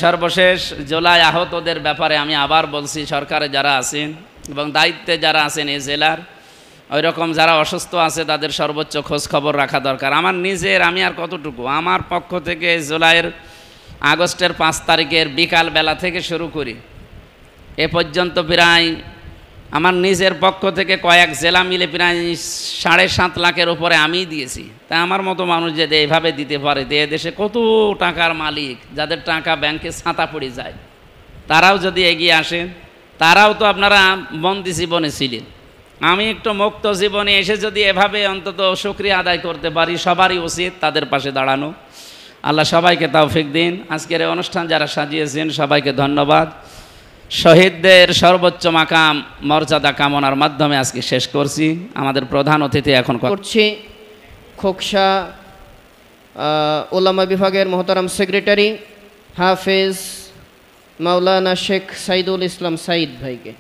সর্বশেষ জুলাই আহতদের ব্যাপারে আমি আবার বলছি, সরকারে যারা আছেন এবং দায়িত্বে যারা আছেন এই জেলার, ওই রকম যারা অসুস্থ আছে তাদের সর্বোচ্চ খোঁজ খবর রাখা দরকার। আমার নিজের, আমি আর কতটুকু, আমার পক্ষ থেকে আগস্টের 5 তারিখের বিকাল বেলা থেকে শুরু করি এ পর্যন্ত প্রায় আমার নিজের পক্ষ থেকে কয়েক জেলা মিলে প্রায় 7.5 লাখের উপরে আমিই দিয়েছি। তা আমার মতো মানুষ যদি এইভাবে দিতে পারে, এ দেশে কত টাকার মালিক যাদের টাকা ব্যাংকে ছাতা পড়ে যায়, তারাও যদি এগিয়ে আসেন, তারাও তো আপনারা বন্দি জীবনে ছিলেন, আমি একটু মুক্ত জীবনে এসে যদি এভাবে অন্তত শুকরিয়া আদায় করতে পারি, সবারই উচিত তাদের পাশে দাঁড়ানো। আল্লাহ সবাইকে তৌফিক দিন। আজকের এই অনুষ্ঠান যারা সাজিয়েছেন সবাইকে ধন্যবাদ। শহীদদের সর্বোচ্চ মাকাম মর্যাদা কামনার মাধ্যমে আজকে শেষ করছি। আমাদের প্রধান অতিথি এখন করছি খোকসা ওলামা বিভাগের মহতারাম সেক্রেটারি হাফেজ মাওলানা শেখ সাইদুল ইসলাম সাইদ ভাইকে।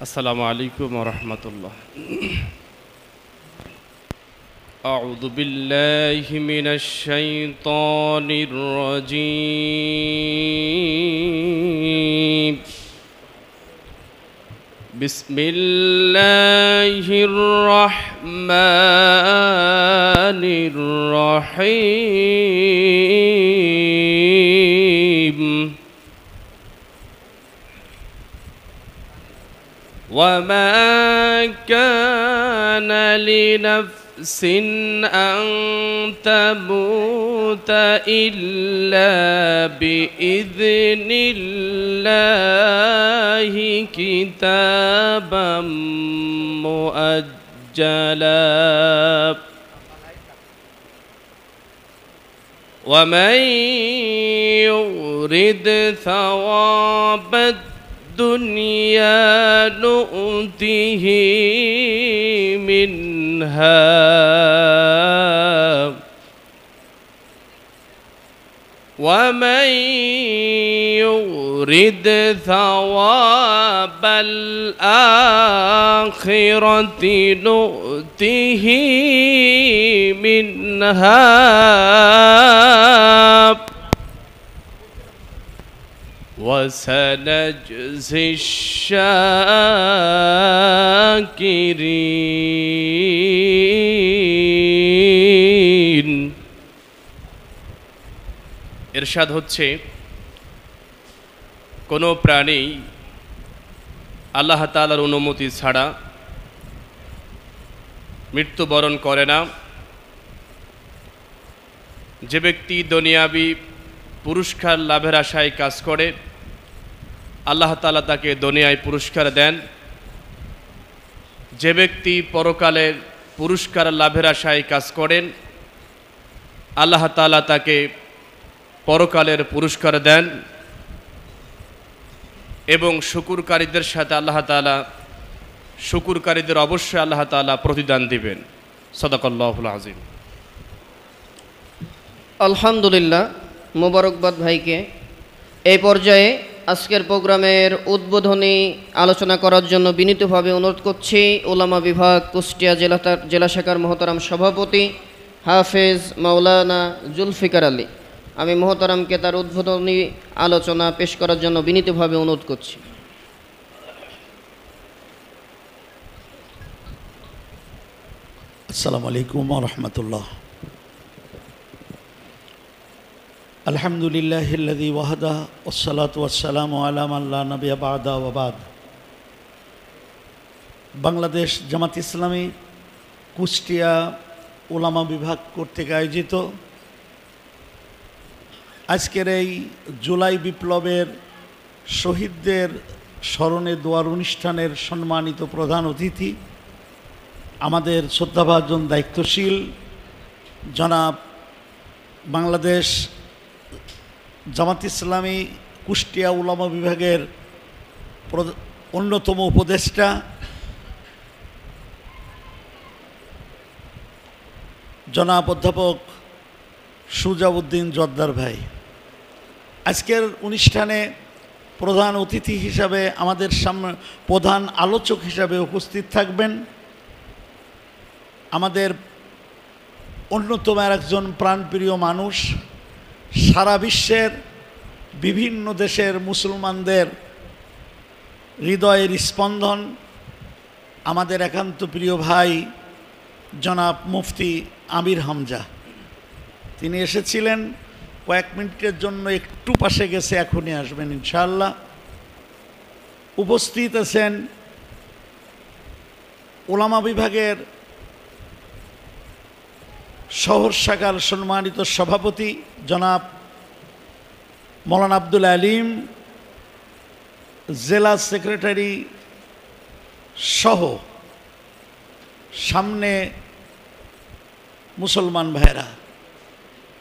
আসসালামু আলাইকুম ওয়া রাহমাতুল্লাহ। أعوذ بالله من الشيطان الرجيم بسم الله الرحمن الرحيم وما كان لنفس أن تموت إلا بإذن الله كتابا مؤجلا ومن يرد ثواب الدنيا نؤته منها ومن يرد ثواب الآخرة نؤته منها وسنجزي الشاكرين ইরশাদ হচ্ছে কোনো প্রাণী আল্লাহ তাআলার অনুমতি ছাড়া মৃত্যুবরণ করে না। যে ব্যক্তি দুনিয়াবি পুরস্কার লাভের আশায় কাজ করে আল্লাহ তাআলা তাকে দুনিয়ায় পুরস্কার দেন। যে ব্যক্তি পরকালের পুরস্কার লাভের আশায় কাজ করেন আল্লাহ তাআলা তাকে পরকালের পুরস্কার দেন এবং শুকরকারীদের সাথে আল্লাহ তাআলা শুকরকারীদের অবশ্যই আল্লাহ তাআলা প্রতিদান দিবেন। সাদাকাল্লাহুল আযীম। আলহামদুলিল্লাহ, মোবারকবাদ ভাইকে। এই পর্যায়ে আজকের প্রোগ্রামের উদ্বোধনী আলোচনা করার জন্য বিনীতভাবে অনুরোধ করছি উলামা বিভাগ কুষ্টিয়া জেলা শাখার মহতারাম সভাপতি হাফেজ মাওলানা জুলফিকার আলী। আমি মহতারামকে তার উদ্বোধনী আলোচনা পেশ করার জন্য বিনীতভাবে অনুরোধ করছি। আসসালামু আলাইকুম ওয়া রাহমাতুল্লাহ। আলহামদুলিল্লাহিল্লাযী ওয়াহদা ওয়াসসালাতু ওয়াসসালামু আলা মান লা নাবিয়্যা বা'দা ওয়া বা'দ। বাংলাদেশ জামাত ইসলামী কুষ্টিয়া উলামা বিভাগ কর্তৃক আয়োজিত আজকের এই জুলাই বিপ্লবের শহীদদের স্মরণে দোয়ার অনুষ্ঠানের সম্মানিত প্রধান অতিথি আমাদের শ্রদ্ধাভাজন দায়িত্বশীল জনাব বাংলাদেশ জামাত ইসলামী কুষ্টিয়া উলামা বিভাগের অন্যতম উপদেষ্টা জনাব অধ্যাপক সুজাউদ্দিন জোদ্দার ভাই, আজকের অনুষ্ঠানে প্রধান অতিথি হিসাবে আমাদের সামনে প্রধান আলোচক হিসাবে উপস্থিত থাকবেন আমাদের অন্যতম একজন প্রাণপ্রিয় মানুষ, সারা বিশ্বের বিভিন্ন দেশের মুসলমানদের হৃদয়ের স্পন্দন, আমাদের একান্ত প্রিয় ভাই জনাব মুফতি আমির হামজা। তিনি এসেছিলেন, কয়েক মিনিটের জন্য একটু পাশে গেছে, এখনই আসবেন ইনশাআল্লাহ। উপস্থিত আছেন উলামা বিভাগের শহর শাখার সম্মানিত সভাপতি জনাব মৌলানা আব্দুল আলিম, জেলা সেক্রেটারি সহ সামনে মুসলমান ভাইরা,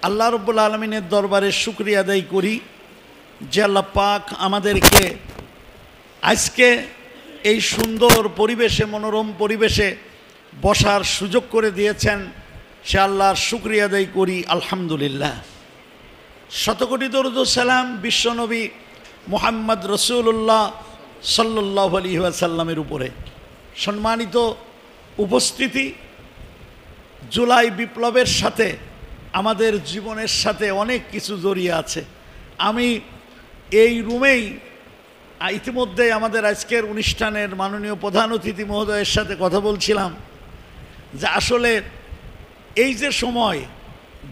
আল্লাহ রব্বুল আলমিনের দরবারে শুকরিয়া আদায় করি যে আল্লাহ পাক আমাদেরকে আজকে এই সুন্দর পরিবেশে, মনোরম পরিবেশে বসার সুযোগ করে দিয়েছেন। সে আল্লাহর শুকরিয়া আদায় করি আলহামদুলিল্লাহ। শতকোটি দরুদ ও সালাম বিশ্বনবী মুহাম্মদ রসুল্লাহ সাল্লাল্লাহু আলাইহি ওয়াসাল্লামের উপরে। সম্মানিত উপস্থিতি, জুলাই বিপ্লবের সাথে আমাদের জীবনের সাথে অনেক কিছু জড়িয়ে আছে। আমি এই রুমেই ইতিমধ্যে আমাদের আজকের অনুষ্ঠানের মাননীয় প্রধান অতিথি মহোদয়ের সাথে কথা বলছিলাম যে আসলে এই যে সময়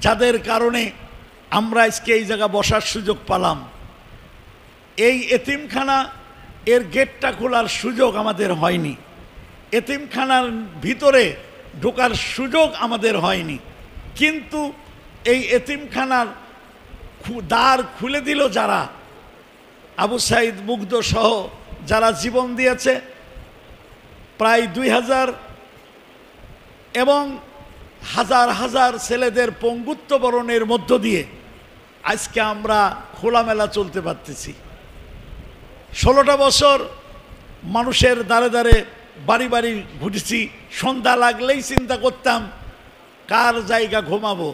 যাদের কারণে আমরা আজকে এই জায়গা বসার সুযোগ পেলাম, এই এতিমখানা এর গেটটা খোলার সুযোগ আমাদের হয়নি, এতিমখানার ভিতরে ঢোকার সুযোগ আমাদের হয়নি, কিন্তু এই এতিমখানার দ্বার খুলে দিল যারা, আবু সাইদ মুগ্ধ সহ যারা জীবন দিয়েছে, প্রায় 2000 এবং হাজার হাজার ছেলেদের পঙ্গুত্ব বরণের মধ্য দিয়ে আজকে আমরা খোলামেলা চলতে পারতেছি। 16টা বছর মানুষের দ্বারে দ্বারে বাড়ি বাড়ি ঘুরেছি, সন্ধ্যা লাগলেই চিন্তা করতাম কার জায়গা ঘুমাবো,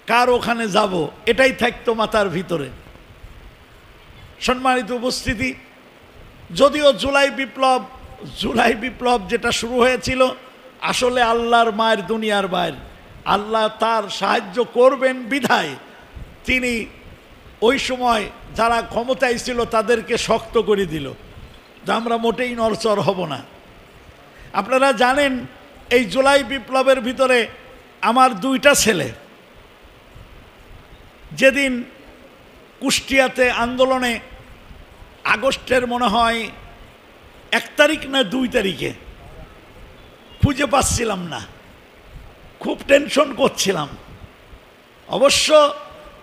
কার ওখানে যাব, এটাই থাকতো মাথার ভিতরে। সম্মানিত উপস্থিতি, যদিও জুলাই বিপ্লব যেটা শুরু হয়েছিল আসলে আল্লাহর মায়ের দুনিয়ার বাইর, আল্লাহ তার সাহায্য করবেন বিধায় তিনি ওই সময় যারা ক্ষমতায় ছিল তাদেরকে শক্ত করে দিল যে আমরা মোটেই নড়চড় হব না। আপনারা জানেন এই জুলাই বিপ্লবের ভিতরে আমার 2টা ছেলে যেদিন কুষ্টিয়াতে আন্দোলনে আগস্টের মনে হয় 1 তারিখ না 2 তারিখে খুঁজে পাচ্ছিলাম না, খুব টেনশন করছিলাম। অবশ্য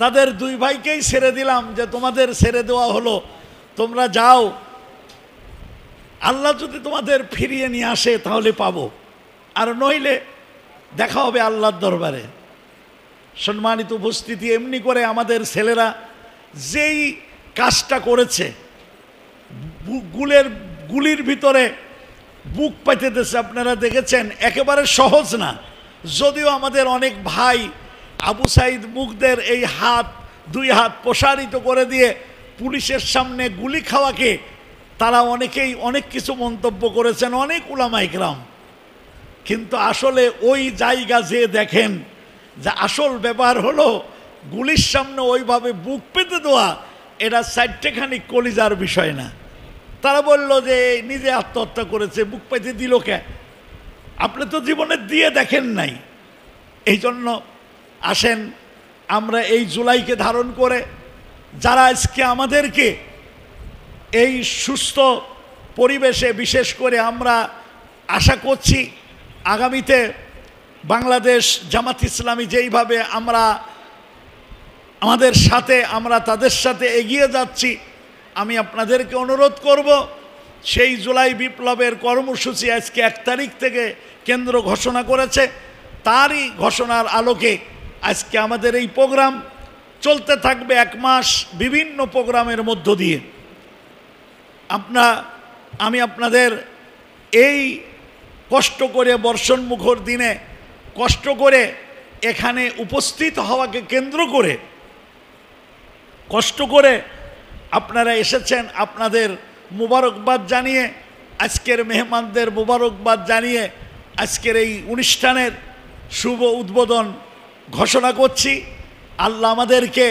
তাদের 2 ভাইকেই ছেড়ে দিলাম যে তোমাদের ছেড়ে দেওয়া হলো, তোমরা যাও, আল্লাহ যদি তোমাদের ফিরিয়ে নিয়ে আসে তাহলে পাবো, আর নইলে দেখা হবে আল্লাহর দরবারে। সম্মানিত উপস্থিতি, এমনি করে আমাদের ছেলেরা যেই কাজটা করেছে, গুলির ভিতরে বুক পাইতে দিয়েছে, আপনারা দেখেছেন, একেবারে সহজ না। যদিও আমাদের অনেক ভাই আবু সাইদ মুগ্ধের এই 2 হাত প্রসারিত করে দিয়ে পুলিশের সামনে গুলি খাওয়াকে তারা অনেকেই অনেক কিছু মন্তব্য করেছেন, অনেক উলামা ইকরাম, কিন্তু আসলে ওই জায়গা যে দেখেন যে আসল ব্যাপার হলো গুলির সামনে ওইভাবে বুক পেতে দেওয়া, এটা 4টেখানি কলিজার বিষয় না। তারা বলল যে নিজে আত্মহত্যা করেছে, বুক পেতে দিল কে? আপনি তো জীবনে দিয়ে দেখেন নাই। এই জন্য আসেন আমরা এই জুলাইকে ধারণ করে যারা আজকে আমাদেরকে এই সুস্থ পরিবেশে, বিশেষ করে আমরা আশা করছি আগামীতে বাংলাদেশ জামাত ইসলামী যেইভাবে আমাদের সাথে আমরা তাদের সাথে এগিয়ে যাচ্ছি, আমি আপনাদেরকে অনুরোধ করব সেই জুলাই বিপ্লবের কর্মসূচি আজকে 1 তারিখ থেকে কেন্দ্র ঘোষণা করেছে, তারই ঘোষণার আলোকে আজকে আমাদের এই প্রোগ্রাম চলতে থাকবে 1 মাস বিভিন্ন প্রোগ্রামের মধ্য দিয়ে। আমি আপনাদের এই কষ্ট করে বর্ষণমুখর দিনে কষ্ট করে এখানে উপস্থিত হওয়াকে কেন্দ্র করে, কষ্ট করে আপনারা এসেছেন, আপনাদের মুবারকবাদ জানিয়ে, আজকের মেহমানদের মুবারকবাদ জানিয়ে আজকের এই অনুষ্ঠানের শুভ উদ্বোধন ঘোষণা করছি। আল্লাহ আমাদেরকে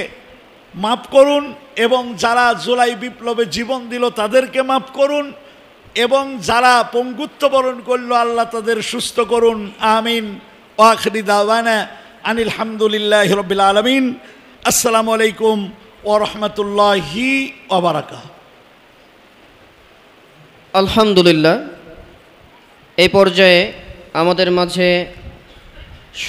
মাফ করুন এবং যারা জুলাই বিপ্লবে জীবন দিল তাদেরকে মাফ করুন, এবং যারা পঙ্গুত্ব বরণ করলো আল্লাহ তাদের সুস্থ করুন। আমিন। ওয়াখিরি দাওয়ানা আনিল হামদুলিল্লাহি রাব্বিল আলামিন। আসসালামু আলাইকুম ওয়া রাহমাতুল্লাহি ওয়া বারাকাতুহু। আলহামদুলিল্লাহ, এই পর্যায়ে আমাদের মাঝে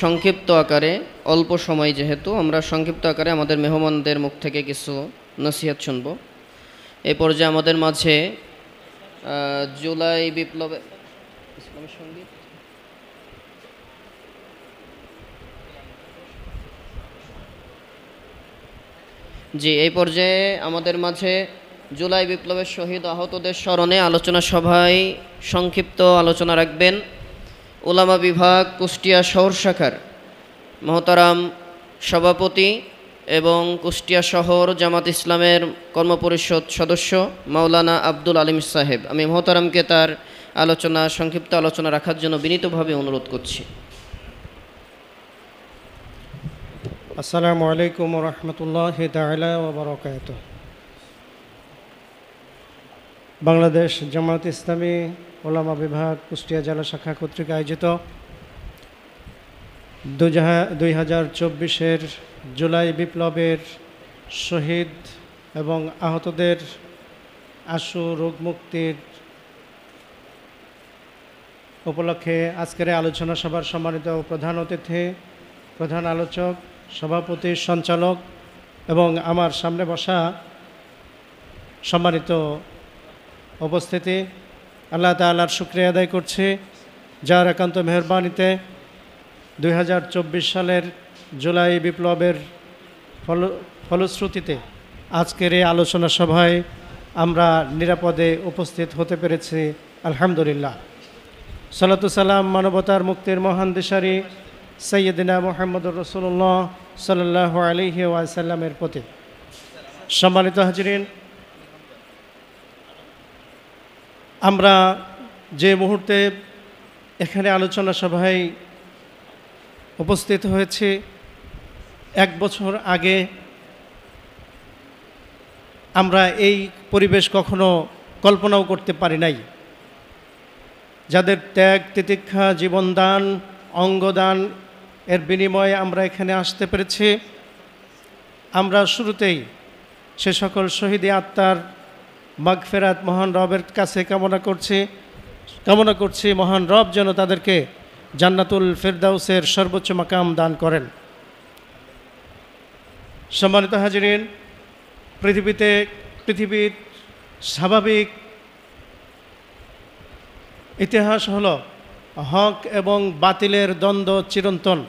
সংক্ষিপ্ত আকারে, অল্প সময় যেহেতু, আমরা সংক্ষিপ্ত আকারে আমাদের মেহমানদের মুখ থেকে কিছু নসিহত শুনব। এই পর্যায়ে আমাদের মাঝে জুলাই বিপ্লবে ইসলামী সঙ্গীত এই পর্যায়ে আমাদের মাঝে জুলাই বিপ্লবের শহীদ আহতদের স্মরণে আলোচনা সভায় সংক্ষিপ্ত আলোচনা রাখবেন উলামা বিভাগ কুষ্টিয়া শহর শাখার মহতারাম সভাপতি এবং কুষ্টিয়া শহর জামাত ইসলামের কর্মপরিষদ সদস্য মাওলানা আব্দুল আলিম সাহেব। আমি মহতারামকে তার সংক্ষিপ্ত আলোচনা রাখার জন্য বিনীতভাবে অনুরোধ করছি। আসসালামু আলাইকুম ওয়া রাহমাতুল্লাহি তাআলা ওয়া বারাকাতুহু। বাংলাদেশ জামায়াত ইসলামী ওলামা বিভাগ কুষ্টিয়া জেলা শাখা কর্তৃক আয়োজিত 2024-এর জুলাই বিপ্লবের শহীদ এবং আহতদের আশু রোগ মুক্তির উপলক্ষে আজকের আলোচনা সভার সম্মানিত প্রধান অতিথি, প্রধান আলোচক, সভাপতি, সঞ্চালক এবং আমার সামনে বসা সম্মানিত উপস্থিতি, আল্লাহ তাআলার শুকরিয়া আদায় করছি যার একান্ত মেহেরবানিতে 2024 সালের জুলাই বিপ্লবের ফলশ্রুতিতে আজকের এই আলোচনা সভায় আমরা নিরাপদে উপস্থিত হতে পেরেছি, আলহামদুলিল্লাহ। সালাতু সালাম মানবতার মুক্তির মহান দিশারি সাইয়্যিদিনা মুহাম্মদুর রাসূলুল্লাহ সাল্লাল্লাহু আলাইহি ওয়াসাল্লামের প্রতি। সম্মানিত হাজিরিন, আমরা যে মুহূর্তে এখানে আলোচনা সভায় উপস্থিত হয়েছি, 1 বছর আগে আমরা এই পরিবেশ কখনো কল্পনাও করতে পারি নাই। যাদের ত্যাগ, তিতিক্ষা, জীবনদান, অঙ্গদান এর বিনিময়ে আমরা এখানে আসতে পেরেছি, আমরা শুরুতেই সে সকল শহীদ আত্মার মাগফিরাত মহান রবের কাছে কামনা করছি মহান রব যেন তাদেরকে জান্নাতুল ফেরদাউসের সর্বোচ্চ মাকাম দান করেন। সম্মানিত হাজিরিন, পৃথিবীর স্বাভাবিক ইতিহাস হলো হক এবং বাতিলের দ্বন্দ্ব চিরন্তন।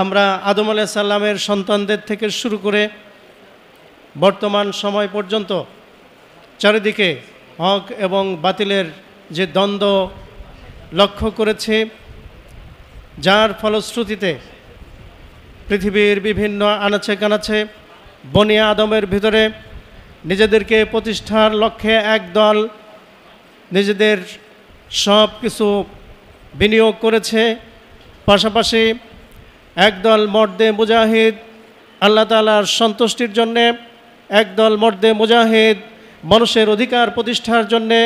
আমরা আদম আলাইহিস সালামের সন্তানদের থেকে শুরু করে বর্তমান সময় পর্যন্ত চারিদিকে হক এবং বাতিলের যে দ্বন্দ্ব লক্ষ্য করেছি, যার ফলশ্রুতিতে পৃথিবীর বিভিন্ন আনাচে কানাচে বনি আদমের ভিতরে নিজেদেরকে প্রতিষ্ঠার লক্ষ্যে একদল নিজেদের সব কিছু বিনিয়োগ করেছে, পাশাপাশি একদল মর্দে মুজাহিদ আল্লাহ তাআলার সন্তুষ্টির জন্যে, একদল মর্দে মুজাহিদ মানুষের অধিকার প্রতিষ্ঠার জন্যে,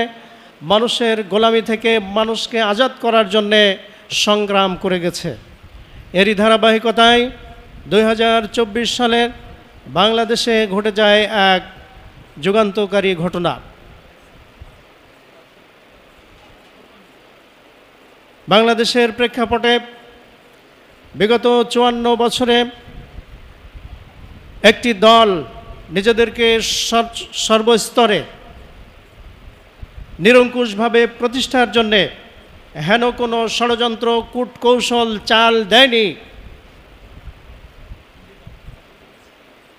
মানুষের গোলামি থেকে মানুষকে আজাদ করার জন্যে সংগ্রাম করে গেছে। এরই ধারাবাহিকতায় 2024 সালের বাংলাদেশে ঘটে যায় এক যুগান্তকারী ঘটনা। বাংলাদেশের প্রেক্ষাপটে বিগত 54 বছরে একটি দল নিজেদেরকে সর্বস্তরে নিরঙ্কুশভাবে প্রতিষ্ঠার জন্যে হেন কোনো ষড়যন্ত্র, কূটকৌশল চাল দেয়নি,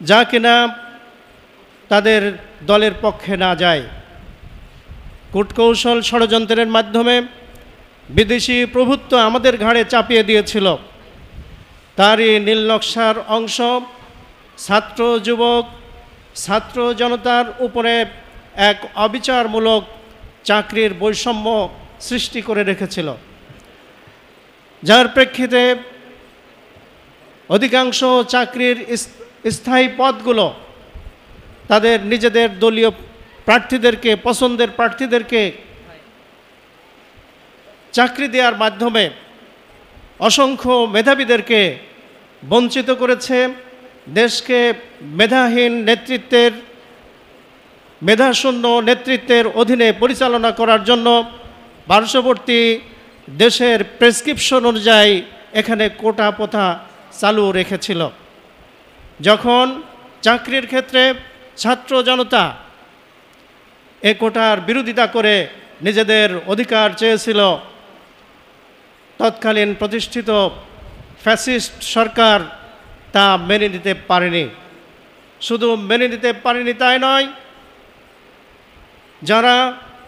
যা কিনা তাদের দলের পক্ষে না যায়। কূটকৌশল ষড়যন্ত্রের মাধ্যমে বিদেশি প্রভুত্ব আমাদের ঘাড়ে চাপিয়ে দিয়েছিল। তারই নীল নকশার অংশ ছাত্র যুবক, ছাত্র জনতার উপরে এক অবিচারমূলক চাকরির বৈষম্য সৃষ্টি করে রেখেছিল, যার প্রেক্ষিতে অধিকাংশ চাকরির স্থায়ী পদগুলো তাদের নিজেদের দলীয় প্রার্থীদেরকে, পছন্দের প্রার্থীদেরকে চাকরি দেওয়ার মাধ্যমে অসংখ্য মেধাবীদেরকে বঞ্চিত করেছে। দেশকে মেধাশূন্য নেতৃত্বের অধীনে পরিচালনা করার জন্য পার্শ্ববর্তী দেশের প্রেসক্রিপশন অনুযায়ী এখানে কোটা প্রথা চালু রেখেছিল। যখন চাকরির ক্ষেত্রে ছাত্র জনতা এ কোটার বিরোধিতা করে নিজেদের অধিকার চেয়েছিল, তৎকালীন প্রতিষ্ঠিত ফ্যাসিস্ট সরকার তা মেনে নিতে পারেনি। শুধু মেনে নিতে পারেনি তাই নয়, যারা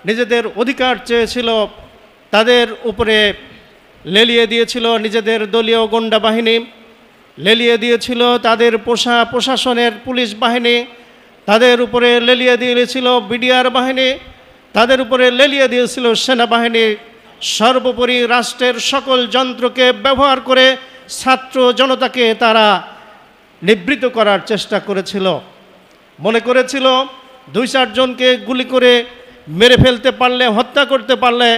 নিজেদের অধিকার চেয়েছিল তাদের উপরে লেলিয়ে দিয়েছিল নিজেদের দলীয় গোন্ডা বাহিনী, লেলিয়ে দিয়েছিল তাদের প্রশাসনের পুলিশ বাহিনী, তাদের উপরে লেলিয়ে দিয়েছিল বিডিআর বাহিনী, তাদের উপরে লেলিয়ে দিয়েছিল সেনাবাহিনী। সর্বোপরি রাষ্ট্রের সকল যন্ত্রকে ব্যবহার করে ছাত্র জনতাকে তারা নিবৃত করার চেষ্টা করেছিল। মনে করেছিল 2-4 জনকে গুলি করে মেরে ফেলতে পারলে, হত্যা করতে পারলে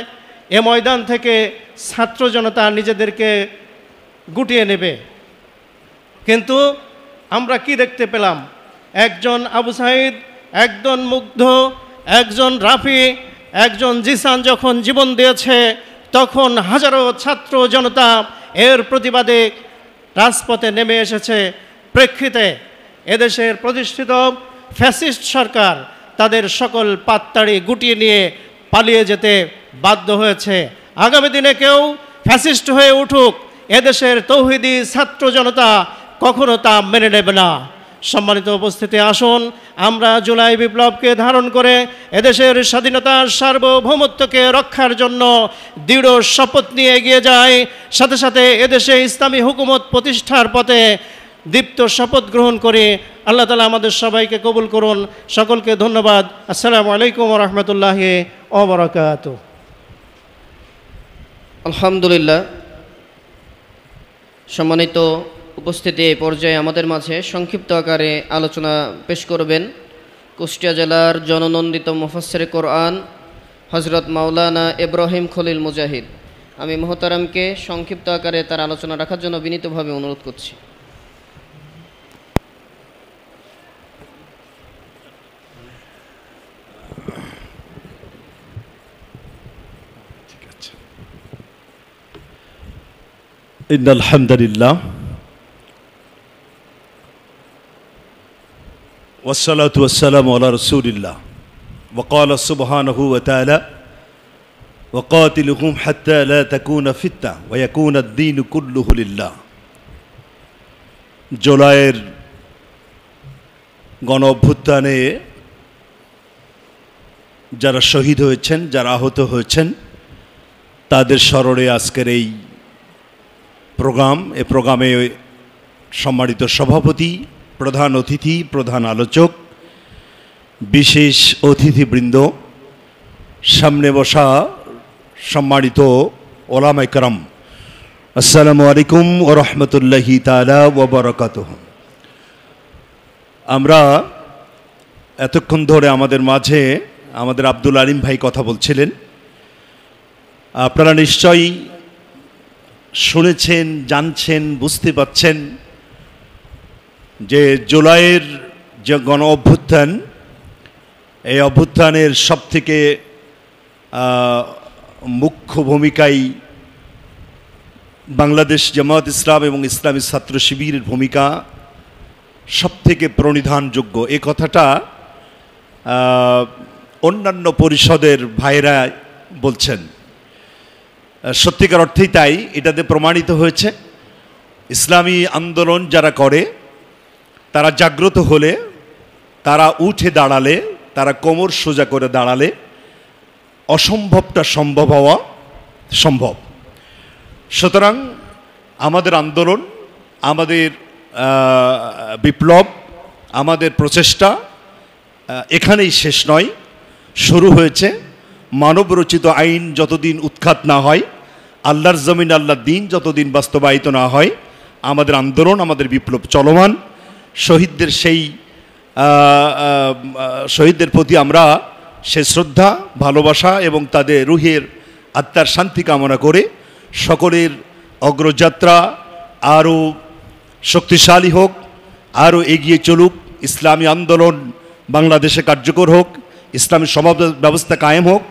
এ ময়দান থেকে ছাত্র জনতা নিজেদেরকে গুটিয়ে নেবে। কিন্তু আমরা কি দেখতে পেলাম? একজন আবু সাঈদ, একজন মুগ্ধ, একজন রাফি, একজন জিসান যখন জীবন দিয়েছে, তখন হাজারো ছাত্র জনতা এর প্রতিবাদে রাজপথে নেমে এসেছে। প্রেক্ষিতে এদেশের প্রতিষ্ঠিত ফ্যাসিস্ট সরকার তাদের সকল পাততাড়ি গুটিয়ে নিয়ে পালিয়ে যেতে বাধ্য হয়েছে। আগামী দিনে কেউ ফ্যাসিস্ট হয়ে উঠুক, এদেশের তৌহিদি ছাত্র জনতা কখনো তা মেনে নেবে না। সম্মানিত উপস্থিতি, আসুন আমরা জুলাই বিপ্লবকে ধারণ করে এদেশের স্বাধীনতার সার্বভৌমত্বকে রক্ষার জন্য দৃঢ় শপথ নিয়ে এগিয়ে যাই। সাথে সাথে এদেশে ইসলামী হুকুমত প্রতিষ্ঠার পথে দীপ্ত শপথ গ্রহণ করে আল্লাহ তাআলা আমাদের সবাইকে কবুল করুন। সকলকে ধন্যবাদ। আসসালামু আলাইকুম ওয়া রাহমাতুল্লাহি ওয়া বারাকাতুহু। আলহামদুলিল্লাহ। সম্মানিত উপস্থিতি, এই পর্যায়ে আমাদের মাঝে সংক্ষিপ্ত আকারে আলোচনা পেশ করবেন কুষ্টিয়া জেলার জননন্দিত মুফাসসিরে কোরআন হযরত মাওলানা ইব্রাহিম খলিল মুজাহিদ। আমি মুহতারামকে সংক্ষিপ্ত আকারে তার আলোচনা রাখার জন্য বিনীতভাবে অনুরোধ করছি। ইন্নাল হামদুলিল্লাহ ওয়াসসালাতু ওয়াসসালামু আলা রাসূলিল্লাহ ওয়া ক্বালা সুবহানাহু ওয়া তাআলা ওয়া কাতিলুহুম হাত্তা লা তাকুনা ফিতনা ওয়া ইয়াকুনা আদ-দীনু কুল্লুহু লিল্লাহ। জুলাইয়ের গণ অভ্যুত্থানে যারা শহীদ হয়েছেন, যারা আহত হয়েছেন, তাদের স্মরণে আজকের এই প্রোগ্রামে সম্মানিত সভাপতি, প্রধান অতিথি, প্রধান আলোচক, বিশেষ অতিথিবৃন্দ, সামনে বসা সম্মানিত ওলামায়ে কেরাম, আসসালামু আলাইকুম ওয়া রাহমাতুল্লাহি তাআলা ওয়া বারাকাতুহু। আমরা এতক্ষণ ধরে আমাদের মাঝে আমাদের আব্দুল আলিম ভাই কথা বলছিলেন। আপনারা নিশ্চয়ই শুনেছেন, জানছেন, বুঝতে পারছেন যে জুলাইয়ের যে গণ অভ্যুত্থান, এই অভ্যুত্থানের সবথেকে মুখ্য ভূমিকায় বাংলাদেশ জামায়াত ইসলাম এবং ইসলামী ছাত্র শিবিরের ভূমিকা সবথেকে প্রণিধানযোগ্য। এ কথাটা অন্যান্য পরিষদের ভাইরা বলছেন। সত্যিকার অর্থেই তাই, এটাতে প্রমাণিত হয়েছে ইসলামী আন্দোলন যারা করে, তারা জাগ্রত হলে, তারা উঠে দাঁড়ালে, তারা কোমর সোজা করে দাঁড়ালে অসম্ভবটা সম্ভব হওয়া সম্ভব। সুতরাং আমাদের আন্দোলন, আমাদের বিপ্লব, আমাদের প্রচেষ্টা এখানেই শেষ নয়, শুরু হয়েছে। মানবরচিত আইন যতদিন উৎখাত না হয়, আল্লাহর জমিন, আল্লাহর দিন যতদিন বাস্তবায়িত না হয়, আমাদের আন্দোলন, আমাদের বিপ্লব চলমান। শহীদদের প্রতি আমরা সে শ্রদ্ধা, ভালোবাসা এবং তাদের রুহের আত্মার শান্তি কামনা করে সকলের অগ্রযাত্রা আরও শক্তিশালী হোক, আরও এগিয়ে চলুক, ইসলামী আন্দোলন বাংলাদেশে কার্যকর হোক, ইসলামী সমাজ ব্যবস্থা কায়েম হোক,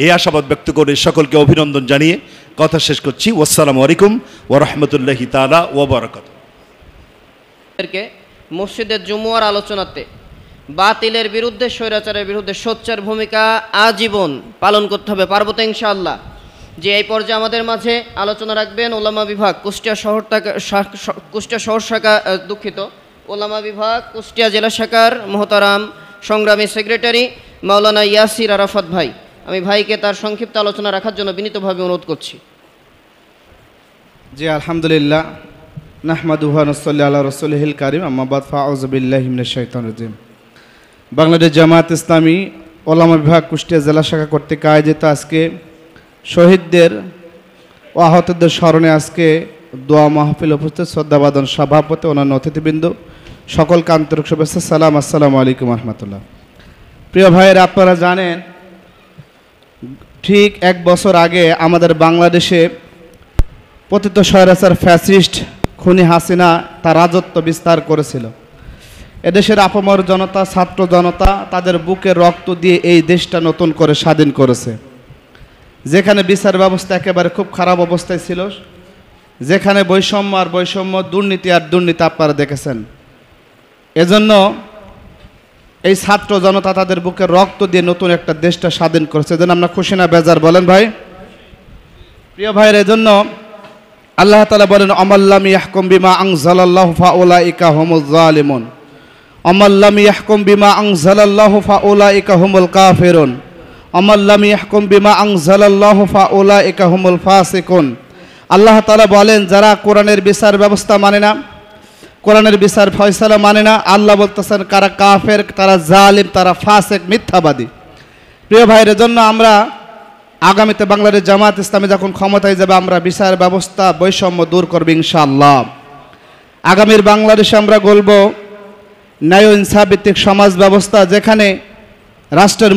এই আশাবাদ ব্যক্ত করে সকলকে অভিনন্দন জানিয়ে কথা শেষ করছি। আসসালামু আলাইকুম ওয়া রাহমাতুল্লাহি তাআলা ওয়া বারাকাতুহু। মসজিদের জুমুয়ার আলোচনাতে বাতিলের বিরুদ্ধে, স্বৈরাচারের বিরুদ্ধে সোচ্চার ভূমিকা আজীবন পালন করতে হবে। পারবো তো ইনশাআল্লাহ। যে এই পর্যায়ে আমাদের মাঝে আলোচনা রাখবেন ওলামা বিভাগ কুষ্টিয়া শহর শাখা, ওলামা বিভাগ কুষ্টিয়া জেলা শাখার মোহতারাম সংগ্রামী সেক্রেটারি মাওলানা ইয়াসির আরাফাত ভাই। আমি ভাইকে তার সংক্ষিপ্ত আলোচনা রাখার জন্য বিনীতভাবে অনুরোধ করছি। জি আলহামদুলিল্লাহ, নাহমাদুহু ওয়া নুসাল্লি আলা রাসূলিহিল কারীম, আম্মা বাদ, ফাউযু বিল্লাহি মিনাশ শাইতানির রাজিম। বাংলাদেশ জামায়াত ইসলামী ওলামা বিভাগ কুষ্টিয়া জেলা শাখা কর্তৃক আয়োজিত আজকে শহীদদের ও আহতদের স্মরণে আজকে দোয়া মাহফিল উপস্থিত শ্রদ্ধাবাদন সভাপতি অন্যান্য অতিথিবৃন্দ সকলকে আন্তরিক শুভেচ্ছা সালাম, আসসালামু আলাইকুম রহমতুল্লাহ। প্রিয় ভাইয়েরা, আপনারা জানেন ঠিক 1 বছর আগে আমাদের বাংলাদেশে পতিত স্বৈরাচার ফ্যাসিস্ট খুনি হাসিনা তার রাজত্ব বিস্তার করেছিল। এদেশের আপামর জনতা, ছাত্র জনতা তাদের বুকে রক্ত দিয়ে এই দেশটা নতুন করে স্বাধীন করেছে। যেখানে বিচার ব্যবস্থা একেবারে খুব খারাপ অবস্থায় ছিল, যেখানে বৈষম্য আর বৈষম্য, দুর্নীতি আর দুর্নীতি আপনারা দেখেছেন। এজন্য এই ছাত্র জনতা তাদের বুকে রক্ত দিয়ে নতুন একটা দেশটা স্বাধীন করেছে। এজন্য আমরা খুশি না বেজার বলেন ভাই? প্রিয় ভাইয়ের, এজন্য আল্লাহ তাআলা বলেন, আমাল্লাম ইয়াহকুম বিমা আনজালাল্লাহু ফাউলাইকা হুমুজ জালিমুন, আমাল্লাম ইয়াহকুম বিমা আনজালাল্লাহু ফাউলাইকা হুমুল কাফিরুন, আমাল্লাম ইয়াহকুম বিমা আনজালাল্লাহু ফাউলাইকা হুমুল ফাসিকুন। আল্লাহ তাআলা বলেন, যারা কোরআনের বিচার ব্যবস্থা মানে না, কোরআনের বিচার ফয়সালা মানে না, আল্লাহ বলতেছেন কারা কাফের, তারা জালিম, তারা ফাসিক, মিথ্যাবাদী। প্রিয় ভাইয়ের জন্য আমরা আগামীতে বাংলাদেশ জামাত ইসলামী যখন ক্ষমতায় যাবে, আমরা বিচার ব্যবস্থা বৈষম্য দূর করব ইনশাআল্লাহ। আগামীর বাংলাদেশে আমরা গলব ন্যায় ইনসাফ ভিত্তিক সমাজ ব্যবস্থা, যেখানে রাষ্ট্রের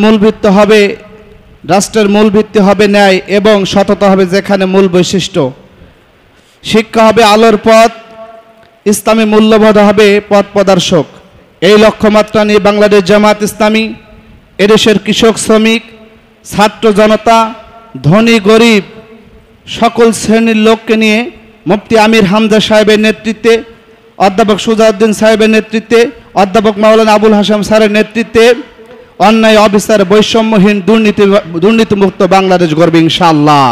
মূল ভিত্তি হবে ন্যায় এবং সততা হবে যেখানে মূল বৈশিষ্ট্য। শিক্ষা হবে আলোর পথ, ইসলামী মূল্যবোধ হবে পথ প্রদর্শক। এই লক্ষ্যমাত্রা নিয়ে বাংলাদেশ জামাত ইসলামী এদেশের কৃষক, শ্রমিক, ছাত্র জনতা, ধনী গরিব সকল শ্রেণীর লোককে নিয়ে মুফতি আমির হামজা সাহেবের নেতৃত্বে, অধ্যাপক সুজাউদ্দিন সাহেবের নেতৃত্বে, অধ্যাপক মাওলানা আবুল হাসাম স্যারের নেতৃত্বে অন্যায়, অবিচার, বৈষম্যহীন, দুর্নীতিমুক্ত বাংলাদেশ গড়বে ইনশাআল্লাহ।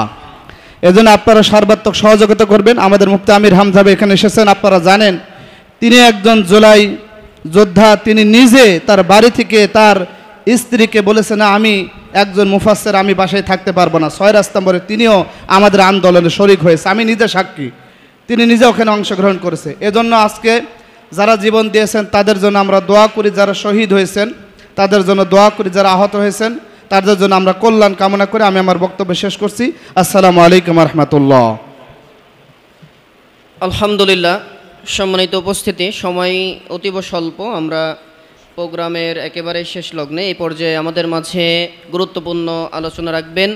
এজন্য আপনারা সর্বাত্মক সহযোগিতা করবেন। আমাদের মুফতি আমির হামজা এখানে এসেছেন, আপনারা জানেন তিনি একজন জুলাই যোদ্ধা। তিনি নিজে তার বাড়ি থেকে তার স্ত্রীকে বলেছেন, না আমি একজন মুফাসসির, আমি বাসায় থাকতে পারবো না। 6 সেপ্টেম্বরে তিনিও আমাদের আন্দোলনে শরিক হয়েছে, আমি নিজে সাক্ষী। তিনি নিজে ওখানে অংশগ্রহণ করেছে। এজন্য আজকে যারা জীবন দিয়েছেন তাদের জন্য আমরা দোয়া করি, যারা শহীদ হয়েছেন তাদের জন্য দোয়া করি, যারা আহত হয়েছেন তাদের জন্য আমরা কল্যাণ কামনা করে আমি আমার বক্তব্য শেষ করছি। আসসালামু আলাইকুম রহমতুল্লাহ। আলহামদুলিল্লাহ। সম্মানিত উপস্থিতি, সময় অতীব স্বল্প, আমরা প্রোগ্রামের একেবারে শেষ লগ্নে। এই পর্যায়ে আমাদের মাঝে গুরুত্বপূর্ণ আলোচনা রাখবেন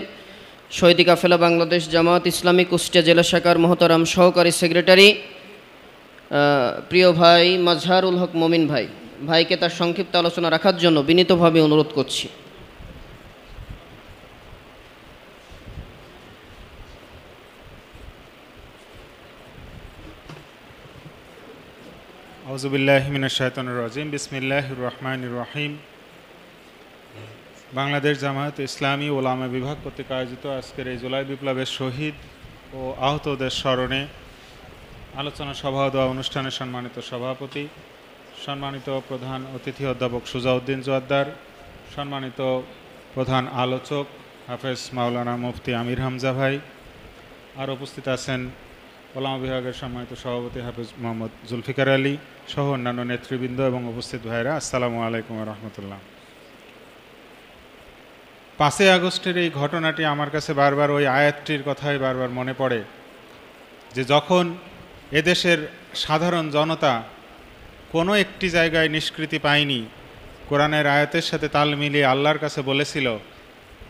শহীদ কাফেলা বাংলাদেশ জামাত ইসলামী কুষ্টিয়া জেলা শাখার মহতারাম সহকারী সেক্রেটারি প্রিয় ভাই মাজহারুল হক মমিন ভাইকে তার সংক্ষিপ্ত আলোচনা রাখার জন্য বিনীতভাবে অনুরোধ করছি। আউযুবিল্লাহি মিনাশ শাইতানির রাজিম, বিসমিল্লাহির রহমানির রহিম। বাংলাদেশ জামায়াত ইসলামী ওলামা বিভাগ কর্তৃক আয়োজিত আজকের এই জুলাই বিপ্লবের শহীদ ও আহতদের স্মরণে আলোচনা সভা দেওয়া অনুষ্ঠানের সম্মানিত সভাপতি, সম্মানিত প্রধান অতিথি অধ্যাপক সুজাউদ্দিন জোয়াদ্দার, সম্মানিত প্রধান আলোচক হাফেজ মাওলানা মুফতি আমির হামজা ভাই, আর উপস্থিত আছেন ওলামা বিভাগের সম্মানিত সভাপতি হাফেজ মোহাম্মদ জুলফিকার আলী সহ অন্যান্য নেতৃবৃন্দ এবং উপস্থিত ভাইরা, আসসালামু আলাইকুম রহমতুল্লাহ। 5 আগস্টের এই ঘটনাটি আমার কাছে বারবার ওই আয়াতটির কথাই বারবার মনে পড়ে, যে যখন এদেশের সাধারণ জনতা কোনো একটি জায়গায় নিষ্কৃতি পায়নি, কোরআনের আয়াতের সাথে তাল মিলিয়ে আল্লাহর কাছে বলেছিল,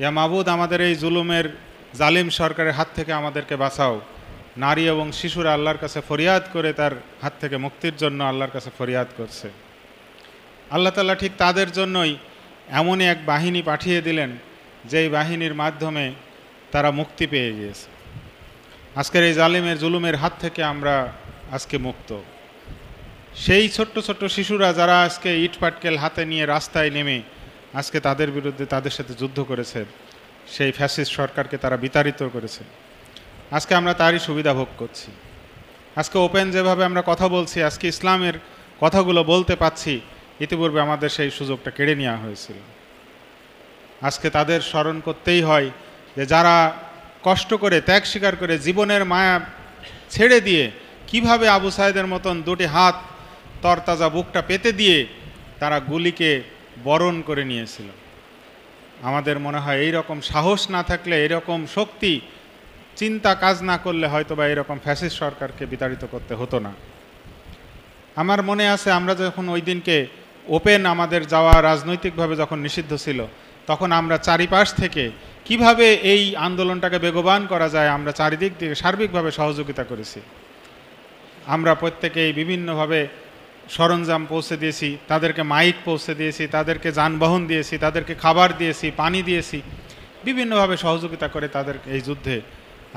ইয়া মাবুদ, আমাদের এই জুলুমের জালিম সরকারের হাত থেকে আমাদেরকে বাঁচাও। নারী এবং শিশুরা আল্লাহর কাছে ফরিয়াদ করে তার হাত থেকে মুক্তির জন্য আল্লাহর কাছে ফরিয়াদ করছে। আল্লাহ তাআলা ঠিক তাদের জন্যই এমনই এক বাহিনী পাঠিয়ে দিলেন, যেই বাহিনীর মাধ্যমে তারা মুক্তি পেয়ে গিয়েছে। আজকের এই জালিমের জুলুমের হাত থেকে আমরা আজকে মুক্ত। সেই ছোট্ট ছোট্ট শিশুরা যারা আজকে ইট পাটকেল হাতে নিয়ে রাস্তায় নেমে আজকে তাদের বিরুদ্ধে তাদের সাথে যুদ্ধ করেছে, সেই ফ্যাসিস্ট সরকারকে তারা বিতাড়িত করেছে, আজকে আমরা তারই সুবিধা ভোগ করছি। আজকে ওপেন যেভাবে আমরা কথা বলছি, আজকে ইসলামের কথাগুলো বলতে পাচ্ছি, ইতিপূর্বে আমাদের সেই সুযোগটা কেড়ে নেওয়া হয়েছিল। আজকে তাদের স্মরণ করতেই হয় যে যারা কষ্ট করে, ত্যাগ স্বীকার করে, জীবনের মায়া ছেড়ে দিয়ে কিভাবে আবু সাইদের মতন দুটি হাত তরতাজা বুকটা পেতে দিয়ে তারা গুলিকে বরণ করে নিয়েছিল। আমাদের মনে হয় এই রকম সাহস না থাকলে, এরকম শক্তি চিন্তা কাজ না করলে হয়তো বা এরকম ফ্যাসিস্ট সরকারকে বিতাড়িত করতে হতো না। আমার মনে আছে আমরা যখন ওই দিনকে ওপেন আমাদের যাওয়া রাজনৈতিকভাবে যখন নিষিদ্ধ ছিল, তখন আমরা চারিপাশ থেকে কিভাবে এই আন্দোলনটাকে বেগবান করা যায় আমরা চারিদিক থেকে সার্বিকভাবে সহযোগিতা করেছি। আমরা প্রত্যেকেই বিভিন্নভাবে সরঞ্জাম পৌঁছে দিয়েছি, তাদেরকে মাইক পৌঁছে দিয়েছি, তাদেরকে যানবাহন দিয়েছি, তাদেরকে খাবার দিয়েছি, পানি দিয়েছি, বিভিন্নভাবে সহযোগিতা করে তাদের এই যুদ্ধে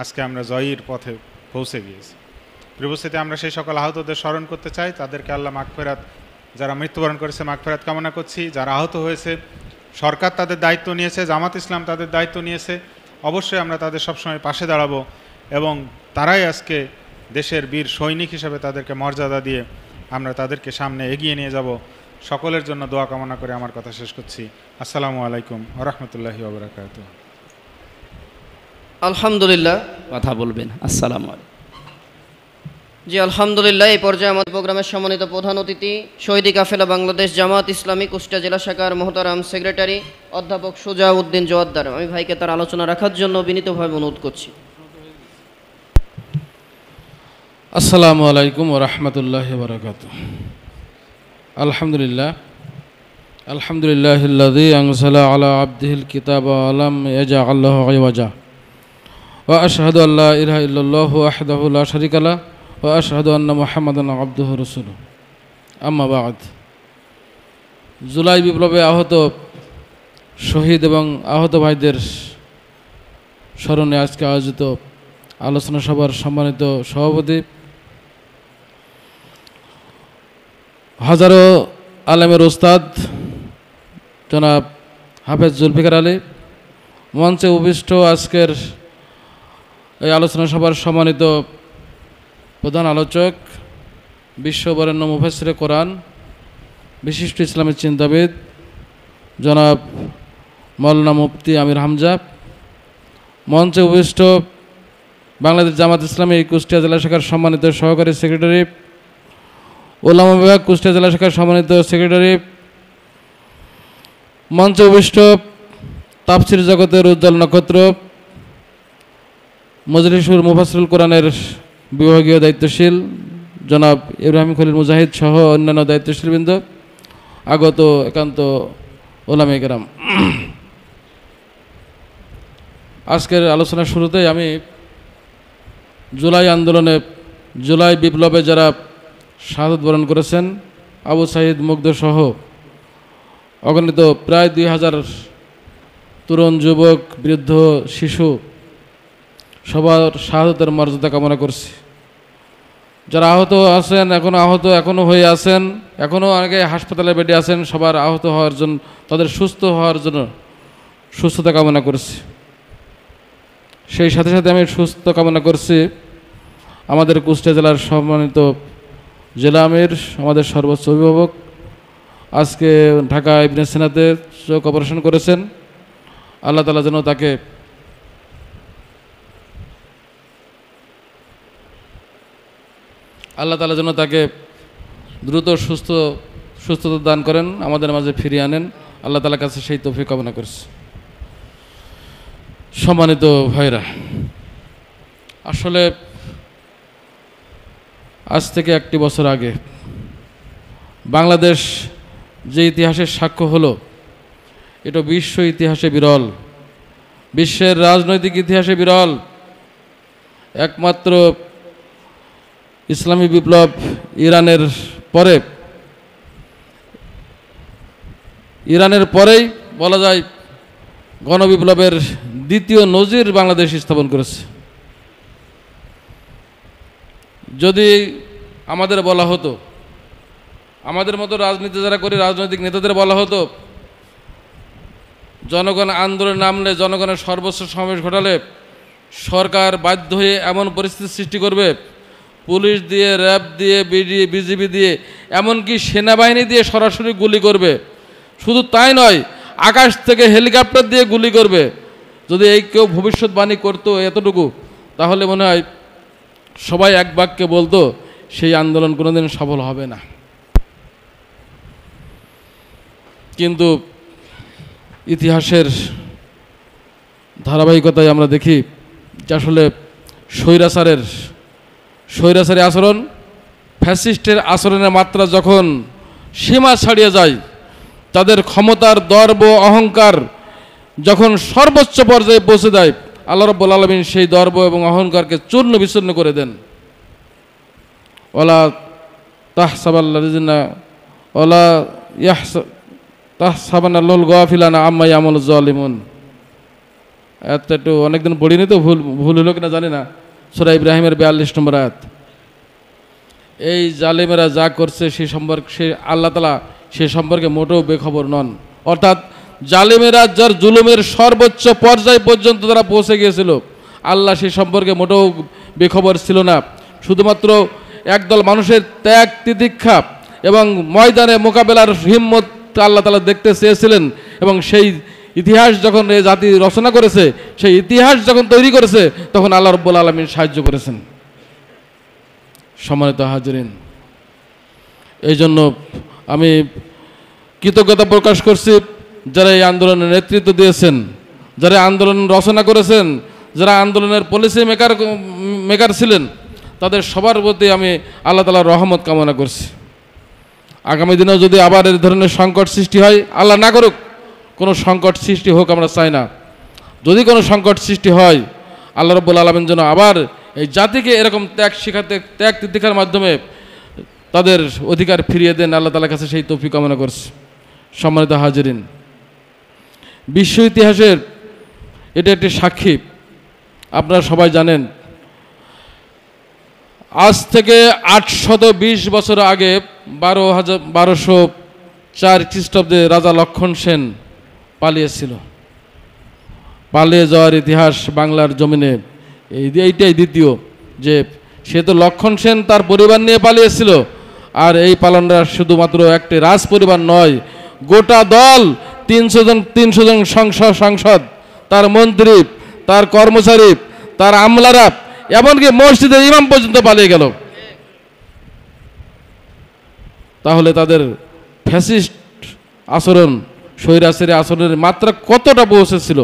আজকে আমরা জয়ীর পথে পৌঁছে গিয়েছি। প্রিয়স্থিতি আমরা সেই সকল আহতদের স্মরণ করতে চাই, তাদেরকে আল্লাহ মাগফিরাত, যারা মৃত্যুবরণ করেছে মাগফিরাত কামনা করছি। যারা আহত হয়েছে, সরকার তাদের দায়িত্ব নিয়েছে, জামাত ইসলাম তাদের দায়িত্ব নিয়েছে, অবশ্যই আমরা তাদের সবসময় পাশে দাঁড়াবো এবং তারাই আজকে দেশের বীর সৈনিক হিসেবে তাদেরকে মর্যাদা দিয়ে আমরা তাদেরকে সামনে এগিয়ে নিয়ে যাব। সকলের জন্য দোয়া কামনা করে আমার কথা শেষ করছি। আসসালামু আলাইকুম ওয়া রাহমাতুল্লাহি ওয়া বারাকাতুহু। আলহামদুলিল্লাহ। কথা বলবেন। আসসালামু আলাইকুম। জি আলহামদুলিল্লাহ। এই পর্যায়ে আমাদের প্রোগ্রামের সম্মানিত প্রধান অতিথি শহীদি কাফেলা বাংলাদেশ জামাত ইসলামী কুষ্টিয়া জেলা শাখার মোহতারাম সেক্রেটারি অধ্যাপক সুজাউদ্দিন জোয়াদ্দার, আমি ভাইকে তার আলোচনা রাখার জন্য বিনীতভাবে অনুরোধ করছি। আসসালামু আলাইকুম ওয়া রাহমাতুল্লাহি ওয়া বারাকাতুহু। আলহামদুলিল্লাহ আলহামদুলিল্লাহিল্লাযী আনজালা আলা আবদিহিল কিতাবা ওয়া লাম ইয়াজআল লাহু ইওয়াজা ওয়া আশহাদু আল্লা ইলাহা ইল্লাল্লাহু ওয়াহদাহু লা শারীকা লাহু ওয়া আশহাদু আন্না মুহাম্মাদান আবদুহু ওয়া রাসূলুহু। আম্মা বা'দ। জুলাই বিপ্লবে আহত শহীদ এবং আহত ভাইদের স্মরণে আজকে আয়োজিত আলোচনা সভার সম্মানিত সভাপতি, হাজারো আলেমের ওস্তাদ জনাব হাফেজ জুলফিকার আলী, মঞ্চে উপবিষ্ট আজকের এই আলোচনা সভার সম্মানিত প্রধান আলোচক, বিশ্ববরেণ্য মুফাসসিরে কোরআন, বিশিষ্ট ইসলামী চিন্তাবিদ জনাব মাওলানা মুফতি আমির হামজা, মঞ্চে উপবিষ্ট বাংলাদেশ জামাত ইসলামী কুষ্টিয়া জেলা শাখার সম্মানিত সহকারী সেক্রেটারি, ওলামা বিভাগ কুষ্টিয়া জেলা শাখার সম্মানিত সেক্রেটারি, মঞ্চে উপবিষ্ট তাফসির জগতের উজ্জ্বল নক্ষত্র মজলিসুর মুফাসসিরুল কোরআনের বিভাগীয় দায়িত্বশীল জনাব ইব্রাহিম খলিল মুজাহিদ সহ অন্যান্য দায়িত্বশীলবৃন্দ, আগত একান্ত ওলামায়ে কেরাম, আজকের আলোচনার শুরুতেই আমি জুলাই বিপ্লবে যারা শাহাদাত বরণ করেছেন, আবু সাঈদ মুগ্ধ সহ অগণিত প্রায় 2000 তরুণ, যুবক, বৃদ্ধ, শিশু সবার শাহাদাতের মর্যাদা কামনা করছি। যারা আহত আছেন, এখনও হয়ে আছেন, এখনও অনেকে হাসপাতালে বেডে আছেন, সবার আহত হওয়ার জন্য, তাদের সুস্থ হওয়ার জন্য সুস্থতা কামনা করছি। সেই সাথে সাথে আমি সুস্থ কামনা করছি আমাদের কুষ্টিয়া জেলার সম্মানিত জেলা আমির, আমাদের সর্বোচ্চ অভিভাবক, আজকে ঢাকা ইবনে সিনাতে চোখ অপারেশন করেছেন। আল্লাহ তাআলা যেন তাকে দ্রুত সুস্থতা দান করেন, আমাদের মাঝে ফিরিয়ে আনেন। আল্লাহ তাআলার কাছে সেই তৌফিক কামনা করছি। সম্মানিত ভাইরা, আসলে আজ থেকে 1 বছর আগে বাংলাদেশ যে ইতিহাসের সাক্ষ্য হলো, এটা বিশ্ব ইতিহাসে বিরল, বিশ্বের রাজনৈতিক ইতিহাসে বিরল। একমাত্র ইসলামী বিপ্লব ইরানের পরেই বলা যায় গণবিপ্লবের দ্বিতীয় নজির বাংলাদেশ স্থাপন করেছে। যদি আমাদের বলা হতো, আমাদের মতো রাজনীতি যারা করি রাজনৈতিক নেতাদের বলা হতো জনগণ আন্দোলনে নামলে, জনগণের সর্বোচ্চ সমাবেশ ঘটালে সরকার বাধ্য হয়ে এমন পরিস্থিতি সৃষ্টি করবে, পুলিশ দিয়ে, র্যাব দিয়ে, বিজিবি দিয়ে, এমনকি সেনাবাহিনী দিয়ে সরাসরি গুলি করবে, শুধু তাই নয় আকাশ থেকে হেলিকপ্টার দিয়ে গুলি করবে, যদি এই কেউ ভবিষ্যৎবাণী করতো এতটুকু, তাহলে মনে হয় সবাই এক বাক্যে বলতো সেই আন্দোলন কোনোদিন সফল হবে না। কিন্তু ইতিহাসের ধারাবাহিকতায় আমরা দেখি যে আসলে স্বৈরাচারী আচরণ, ফ্যাসিস্টের আচরণের মাত্রা যখন সীমা ছাড়িয়ে যায়, তাদের ক্ষমতার দর্ব অহংকার যখন সর্বোচ্চ পর্যায়ে পৌঁছে দেয়, আল্লাহ রাব্বুল আলামিন সেই দর্ব এবং অহংকারকে চূর্ণ বিচূর্ণ করে দেন। ওয়ালা তাহসাবাল্লাযিনা ওয়ালা তাহসাবানাল্লাহুল গাফিলানা আম্মা ইয়ামালুজ জালিমুন। এত একটু অনেকদিন পড়িনি তো, ভুল হলো কিনা জানি না। সূরা ইব্রাহিমের 42 নম্বর আয়াত। এই জালিমেরা যা করছে সে আল্লাহ তাআলা সে সম্পর্কে মোটেও বেখবর নন। অর্থাৎ জালিমেরা যার জুলুমের সর্বোচ্চ পর্যায় পর্যন্ত তারা পৌঁছে গিয়েছিল, আল্লাহ সে সম্পর্কে মোটেও বেখবর ছিল না। শুধুমাত্র একদল মানুষের ত্যাগ তিতিক্ষা এবং ময়দানে মোকাবেলার হিম্মত আল্লাহ তাআলা দেখতে চেয়েছিলেন, এবং সেই ইতিহাস যখন এই জাতি রচনা করেছে, সেই ইতিহাস যখন তৈরি করেছে, তখন আল্লাহ রাব্বুল আলামিন সাহায্য করেছেন। সম্মানিত হাজিরিন, এই জন্য আমি কৃতজ্ঞতা প্রকাশ করছি যারা এই আন্দোলনের নেতৃত্ব দিয়েছেন, যারা আন্দোলন রচনা করেছেন, যারা আন্দোলনের পলিসি মেকার ছিলেন, তাদের সবার প্রতি আমি আল্লাহ তাআলার রহমত কামনা করছি। আগামী দিনেও যদি আবার এই ধরনের সংকট সৃষ্টি হয়, আল্লাহ না করুক কোনো সংকট সৃষ্টি হোক, আমরা চাই না। যদি কোনো সংকট সৃষ্টি হয়, আল্লাহ রাব্বুল আলামিন যেন আবার এই জাতিকে এরকম ত্যাগ তিতিক্ষার মাধ্যমে তাদের অধিকার ফিরিয়ে দেন, আল্লাহ তাআলার কাছে সেই তৌফিক কামনা করছি। সম্মানিত হাজিরিন, বিশ্ব ইতিহাসের এটা একটি সাক্ষী। আপনারা সবাই জানেন, আজ থেকে 820 বছর আগে 1204 খ্রিস্টাব্দে রাজা লক্ষণ সেন পালিয়েছিল। পালিয়ে যাওয়ার ইতিহাস বাংলার জমিনে এইটাই দ্বিতীয়, যে সে তো লক্ষণ সেন তার পরিবার নিয়ে পালিয়েছিল, আর এই পালনরা শুধুমাত্র একটি রাজ পরিবার নয়, গোটা দল 300 জন সংসদ, তার মন্ত্রী, তার কর্মচারী, তার আমলারা, এমনকি মসজিদের ইমাম পর্যন্ত পালিয়ে গেল। তাহলে তাদের ফ্যাসিস্ট আচরণ, স্বৈরাচারী আচরণের মাত্রা কতটা পৌঁছেছিল।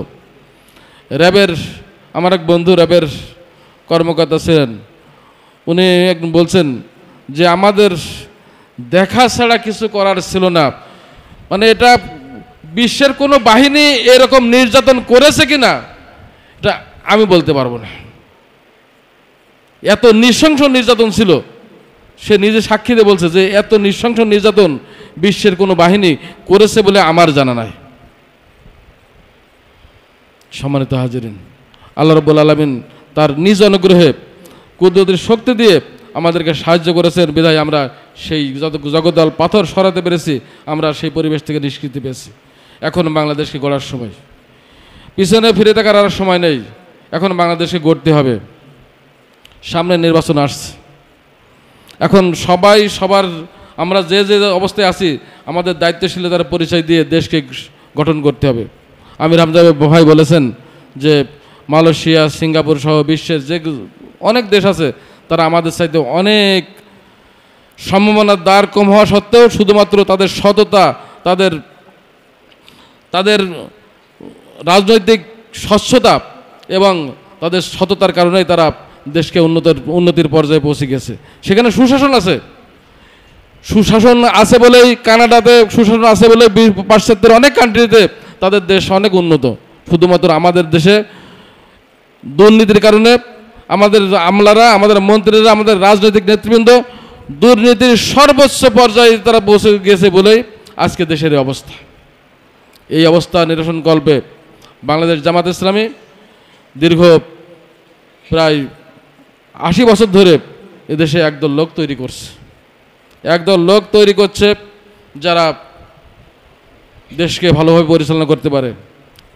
র্যাবের আমার এক বন্ধু র্যাবের কর্মকর্তা ছিলেন, উনি একদিন বলছেন যে আমাদের দেখা ছাড়া কিছু করার ছিল না। মানে এটা বিশ্বের কোনো বাহিনী এরকম নির্যাতন করেছে কিনা এটা আমি বলতে পারবো না, এত নৃশংস নির্যাতন ছিল। সে নিজে সাক্ষী দিয়ে বলছে যে এত নৃশংস নির্যাতন বিশ্বের কোনো বাহিনী করেছে বলে আমার জানা নাই। সম্মানিত হাজিরিন, আল্লাহ রাব্বুল আলামিন তার নিজ অনুগ্রহে কুদরতের শক্তি দিয়ে আমাদেরকে সাহায্য করেছেন, বিধায় আমরা সেই জগদ্দল পাথর সরাতে পেরেছি, আমরা সেই পরিবেশ থেকে নিষ্কৃতি পেয়েছি। এখন বাংলাদেশকে গড়ার সময়, পিছনে ফিরে থাকার আর সময় নেই। এখন বাংলাদেশকে গড়তে হবে। সামনে নির্বাচন আসছে, এখন সবার আমরা যে অবস্থায় আছি, আমাদের দায়িত্বশীলতার পরিচয় দিয়ে দেশকে গঠন করতে হবে। আমির হামজা ভাই বলেছেন যে মালয়েশিয়া, সিঙ্গাপুর সহ বিশ্বের যে অনেক দেশ আছে, তারা আমাদের চাইতে অনেক সম্ভাবনার দ্বার কম হওয়া সত্ত্বেও শুধুমাত্র তাদের সততা, তাদের রাজনৈতিক স্বচ্ছতা এবং তাদের সততার কারণেই তারা দেশকে উন্নতির পর্যায়ে পৌঁছে গেছে। সেখানে সুশাসন আছে বলেই কানাডাতে সুশাসন আছে বলে পাশ্চাত্যের অনেক কান্ট্রিতে তাদের দেশ অনেক উন্নত। শুধুমাত্র আমাদের দেশে দুর্নীতির কারণে আমাদের আমলারা, আমাদের মন্ত্রীরা, আমাদের রাজনৈতিক নেতৃবৃন্দ দুর্নীতির সর্বোচ্চ পর্যায়ে তারা পৌঁছে গেছে বলেই আজকে দেশের এই অবস্থা। এই অবস্থা নিরসনকল্পে বাংলাদেশ জামাত ইসলামী দীর্ঘ প্রায় 80 বছর ধরে এদেশে একদল লোক তৈরি করছে, যারা দেশকে ভালোভাবে পরিচালনা করতে পারে,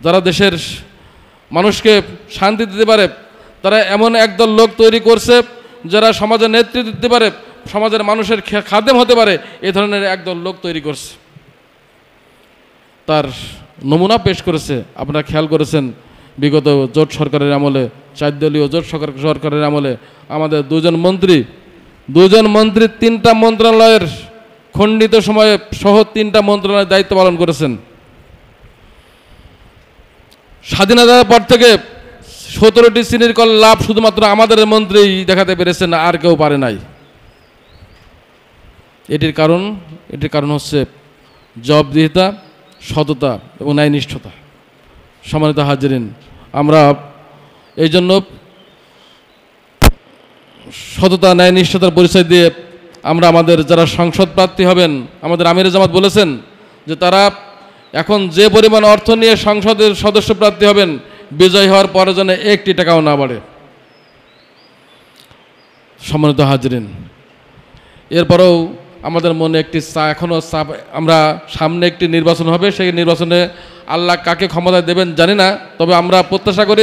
যারা দেশের মানুষকে শান্তি দিতে পারে। তারা এমন একদল লোক তৈরি করছে যারা সমাজের নেতৃত্ব দিতে পারে, সমাজের মানুষের খাদেম হতে পারে, এ ধরনের একদল লোক তৈরি করছে। তার নমুনা পেশ করেছে। আপনারা খেয়াল করেছেন, বিগত জোট সরকারের আমলে, 4 দলীয় জোট সরকারের আমলে আমাদের দুজন মন্ত্রী 3টা মন্ত্রণালয়ের খণ্ডিত সময়ে সহ 3টা মন্ত্রণালয়ের দায়িত্ব পালন করেছেন। স্বাধীনতার পর থেকে 17টি চিনির কল লাভ শুধুমাত্র আমাদের মন্ত্রী দেখাতে পেরেছেন, আর কেউ পারে নাই। এটির কারণ হচ্ছে জবাবদিহিতা, সততা এবং ন্যায়নিষ্ঠতা। সম্মানিত হাজিরিন, আমরা এই জন্য সততা ন্যায়নিষ্ঠতার পরিচয় দিয়ে আমরা আমাদের যারা সংসদ প্রার্থী হবেন, আমাদের আমিরে জামাত বলেছেন যে তারা এখন যে পরিমাণ অর্থ নিয়ে সংসদের সদস্য প্রার্থী হবেন, বিজয় হওয়ার পরে যেন 1টি টাকাও না বাড়ে। সম্মানিত হাজিরিন, এরপরেও আমাদের মনে একটি এখনও চাপ, আমরা সামনে একটি নির্বাচন হবে, সেই নির্বাচনে আল্লাহ কাকে ক্ষমতা দেবেন জানি না, তবে আমরা প্রত্যাশা করি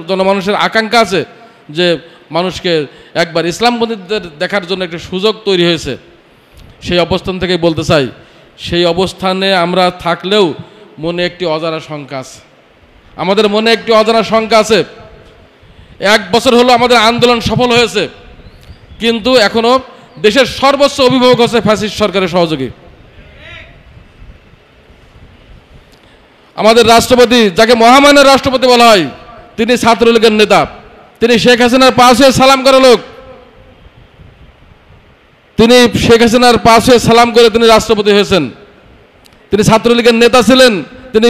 জনমানুষের আকাঙ্ক্ষা আছে যে মানুষকে একবার ইসলামপন্থীদের দেখার জন্য একটি সুযোগ তৈরি হয়েছে। সেই অবস্থান থেকে বলতে চাই, সেই অবস্থানে আমরা থাকলেও মনে একটি অজানা শঙ্কা আছে, আমাদের মনে একটি অজানা শঙ্কা আছে। 1 বছর হলো আমাদের আন্দোলন সফল হয়েছে, কিন্তু এখনো দেশের সর্বোচ্চ অভিভাবক হচ্ছে ফ্যাসিস্ট সরকারের সহযোগী। আমাদের রাষ্ট্রপতি, যাকে মহামান্য রাষ্ট্রপতি বলা হয়, তিনি ছাত্রলীগের নেতা, তিনি শেখ হাসিনার পাশ হয়ে সালাম করা লোক। তিনি শেখ হাসিনার পাশ হয়ে সালাম করে তিনি রাষ্ট্রপতি হয়েছেন। তিনি ছাত্রলীগের নেতা ছিলেন। তিনি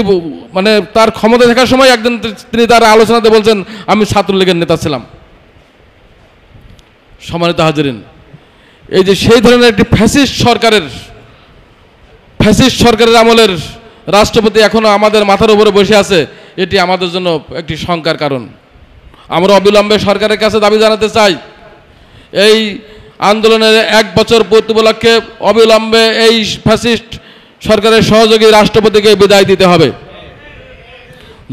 মানে তার ক্ষমতা থাকার সময় একদিন তিনি তার আলোচনাতে বলছেন, আমি ছাত্রলীগের নেতা ছিলাম। সম্মানিত হাজিরিন, এই যে সেই ধরনের একটি ফ্যাসিস্ট সরকারের আমলের রাষ্ট্রপতি এখনো আমাদের মাথার উপরে বসে আছে, এটি আমাদের জন্য একটি শঙ্কার কারণ। আমরা অবিলম্বে সরকারের কাছে দাবি জানাতে চাই, এই আন্দোলনের 1 বছর পূর্তি উপলক্ষে অবিলম্বে এই ফ্যাসিস্ট সরকারের সহযোগী রাষ্ট্রপতিকে বিদায় দিতে হবে।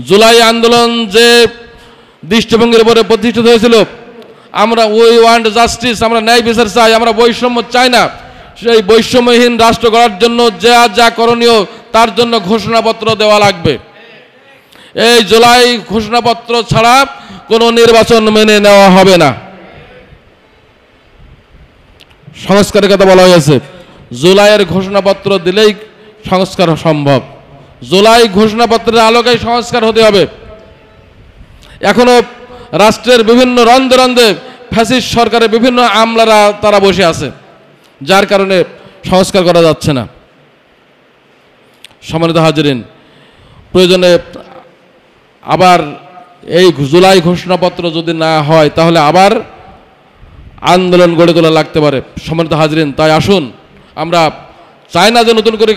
জুলাই আন্দোলন যে দৃষ্টিভঙ্গির উপরে প্রতিষ্ঠিত হয়েছিল, আমরা উই ওয়ান্ট জাস্টিস, আমরা ন্যায় বিচার চাই, আমরা বৈষম্য চাই না। সেই বৈষম্যহীন রাষ্ট্র গড়ার জন্য যা করণীয় তার জন্য ঘোষণাপত্র দেওয়া লাগবে। এই জুলাই ঘোষণাপত্র ছাড়া কোনো নির্বাচন মেনে নেওয়া হবে না। সংস্কারের কথা বলা হয়েছে, জুলাইয়ের ঘোষণাপত্র দিলেই সংস্কার সম্ভব। জুলাই ঘোষণাপত্রের আলোকেই সংস্কার হতে হবে। এখনো রাষ্ট্রের বিভিন্ন রন্ধে রন্ধে ফ্যাসিস্ট সরকারের বিভিন্ন আমলারা তারা বসে আছে, যার কারণে সংস্কার করা যাচ্ছে না। সম্মানিত হাজিরিন, প্রয়োজনে আবার এই জুলাই ঘোষণাপত্র যদি না হয় তাহলে আবার আন্দোলন গড়ে তোলা লাগতে পারে। সম্মানিত হাজিরিন, তাই আসুন, আমরা চাই না যে নতুন করে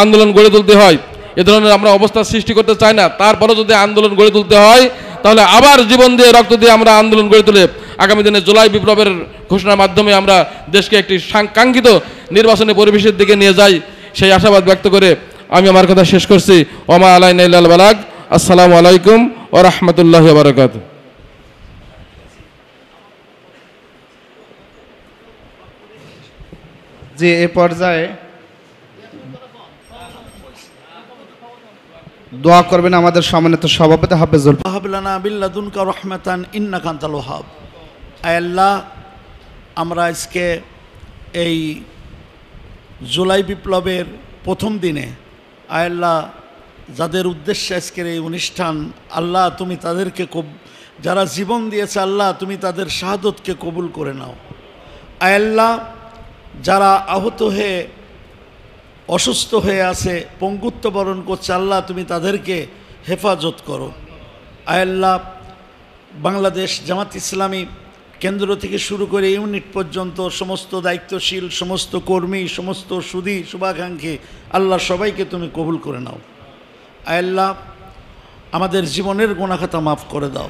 আন্দোলন গড়ে তুলতে হয়, এ ধরনের আমরা অবস্থা সৃষ্টি করতে চাই না। তারপরে যদি আন্দোলন গড়ে তুলতে হয় তাহলে আবার জীবন দিয়ে রক্ত দিয়ে আমরা আন্দোলন গড়ে তুলে আগামী দিনে জুলাই বিপ্লবের ঘোষণার মাধ্যমে আমরা দেশকে একটি কাঙ্ক্ষিত নির্বাচনী পরিবেশের দিকে নিয়ে যাই, সেই আশাবাদ ব্যক্ত করে আমি আমার কথা শেষ করছি। ওমা আলাইনা ইল্লাল বালাগ। আসসালামু আলাইকুম ওয়া রাহমাতুল্লাহি ওয়া বারাকাতুহু। যে এ পর্যায়ে দোয়া করবেন আমাদের সম্মানিত সভাপতি হাফেজুল। হাবলানা বিল্লাদুনকা রাহমাতান ইন্নাকা আনতাল ওয়াহাব। আয় আল্লাহ, আমরা আজকে এই জুলাই বিপ্লবের প্রথম দিনে আয় আল্লাহ যাদের উদ্দেশ্যে আজকের এই অনুষ্ঠান, আল্লাহ তুমি তাদেরকে যারা জীবন দিয়েছে, আল্লাহ তুমি তাদের শাহাদতকে কবুল করে নাও। আয় আল্লাহ, যারা আহত হয়ে অসুস্থ হয়ে আছে, পঙ্গুত্ব বরণ করছে, আল্লাহ তুমি তাদেরকে হেফাজত করো। আয় আল্লাহ, বাংলাদেশ জামাত ইসলামী কেন্দ্র থেকে শুরু করে ইউনিট পর্যন্ত সমস্ত দায়িত্বশীল, সমস্ত কর্মী, সমস্ত সুধী শুভাকাঙ্ক্ষী, আল্লাহ সবাইকে তুমি কবুল করে নাও। আয় আল্লাহ, আমাদের জীবনের গুনাহখাতা মাফ করে দাও।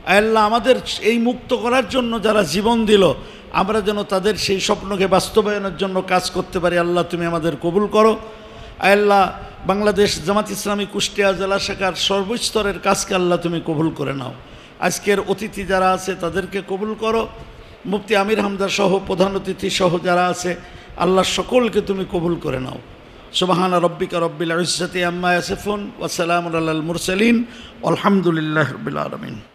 আয় আল্লাহ, আমাদের এই মুক্ত করার জন্য যারা জীবন দিল, আমরা যেন তাদের সেই স্বপ্নকে বাস্তবায়নের জন্য কাজ করতে পারি, আল্লাহ তুমি আমাদের কবুল করো। আয় আল্লাহ, বাংলাদেশ জামাত ইসলামী কুষ্টিয়া জেলা শাখার সর্বস্তরের কাজকে আল্লাহ তুমি কবুল করে নাও। আজকের অতিথি যারা আছে তাদেরকে কবুল করো। মুফতি আমির হামজা সহ প্রধান অতিথি সহ যারা আছে, আল্লাহ সকলকে তুমি কবুল করে নাও। সুবহানা রব্বিকা রব্বিল ইজ্জাতি আম্মা ইয়াসিফুন ওয়া সালামুন আলাল মুরসালিন আলহামদুলিল্লাহি রাব্বিল আলামিন।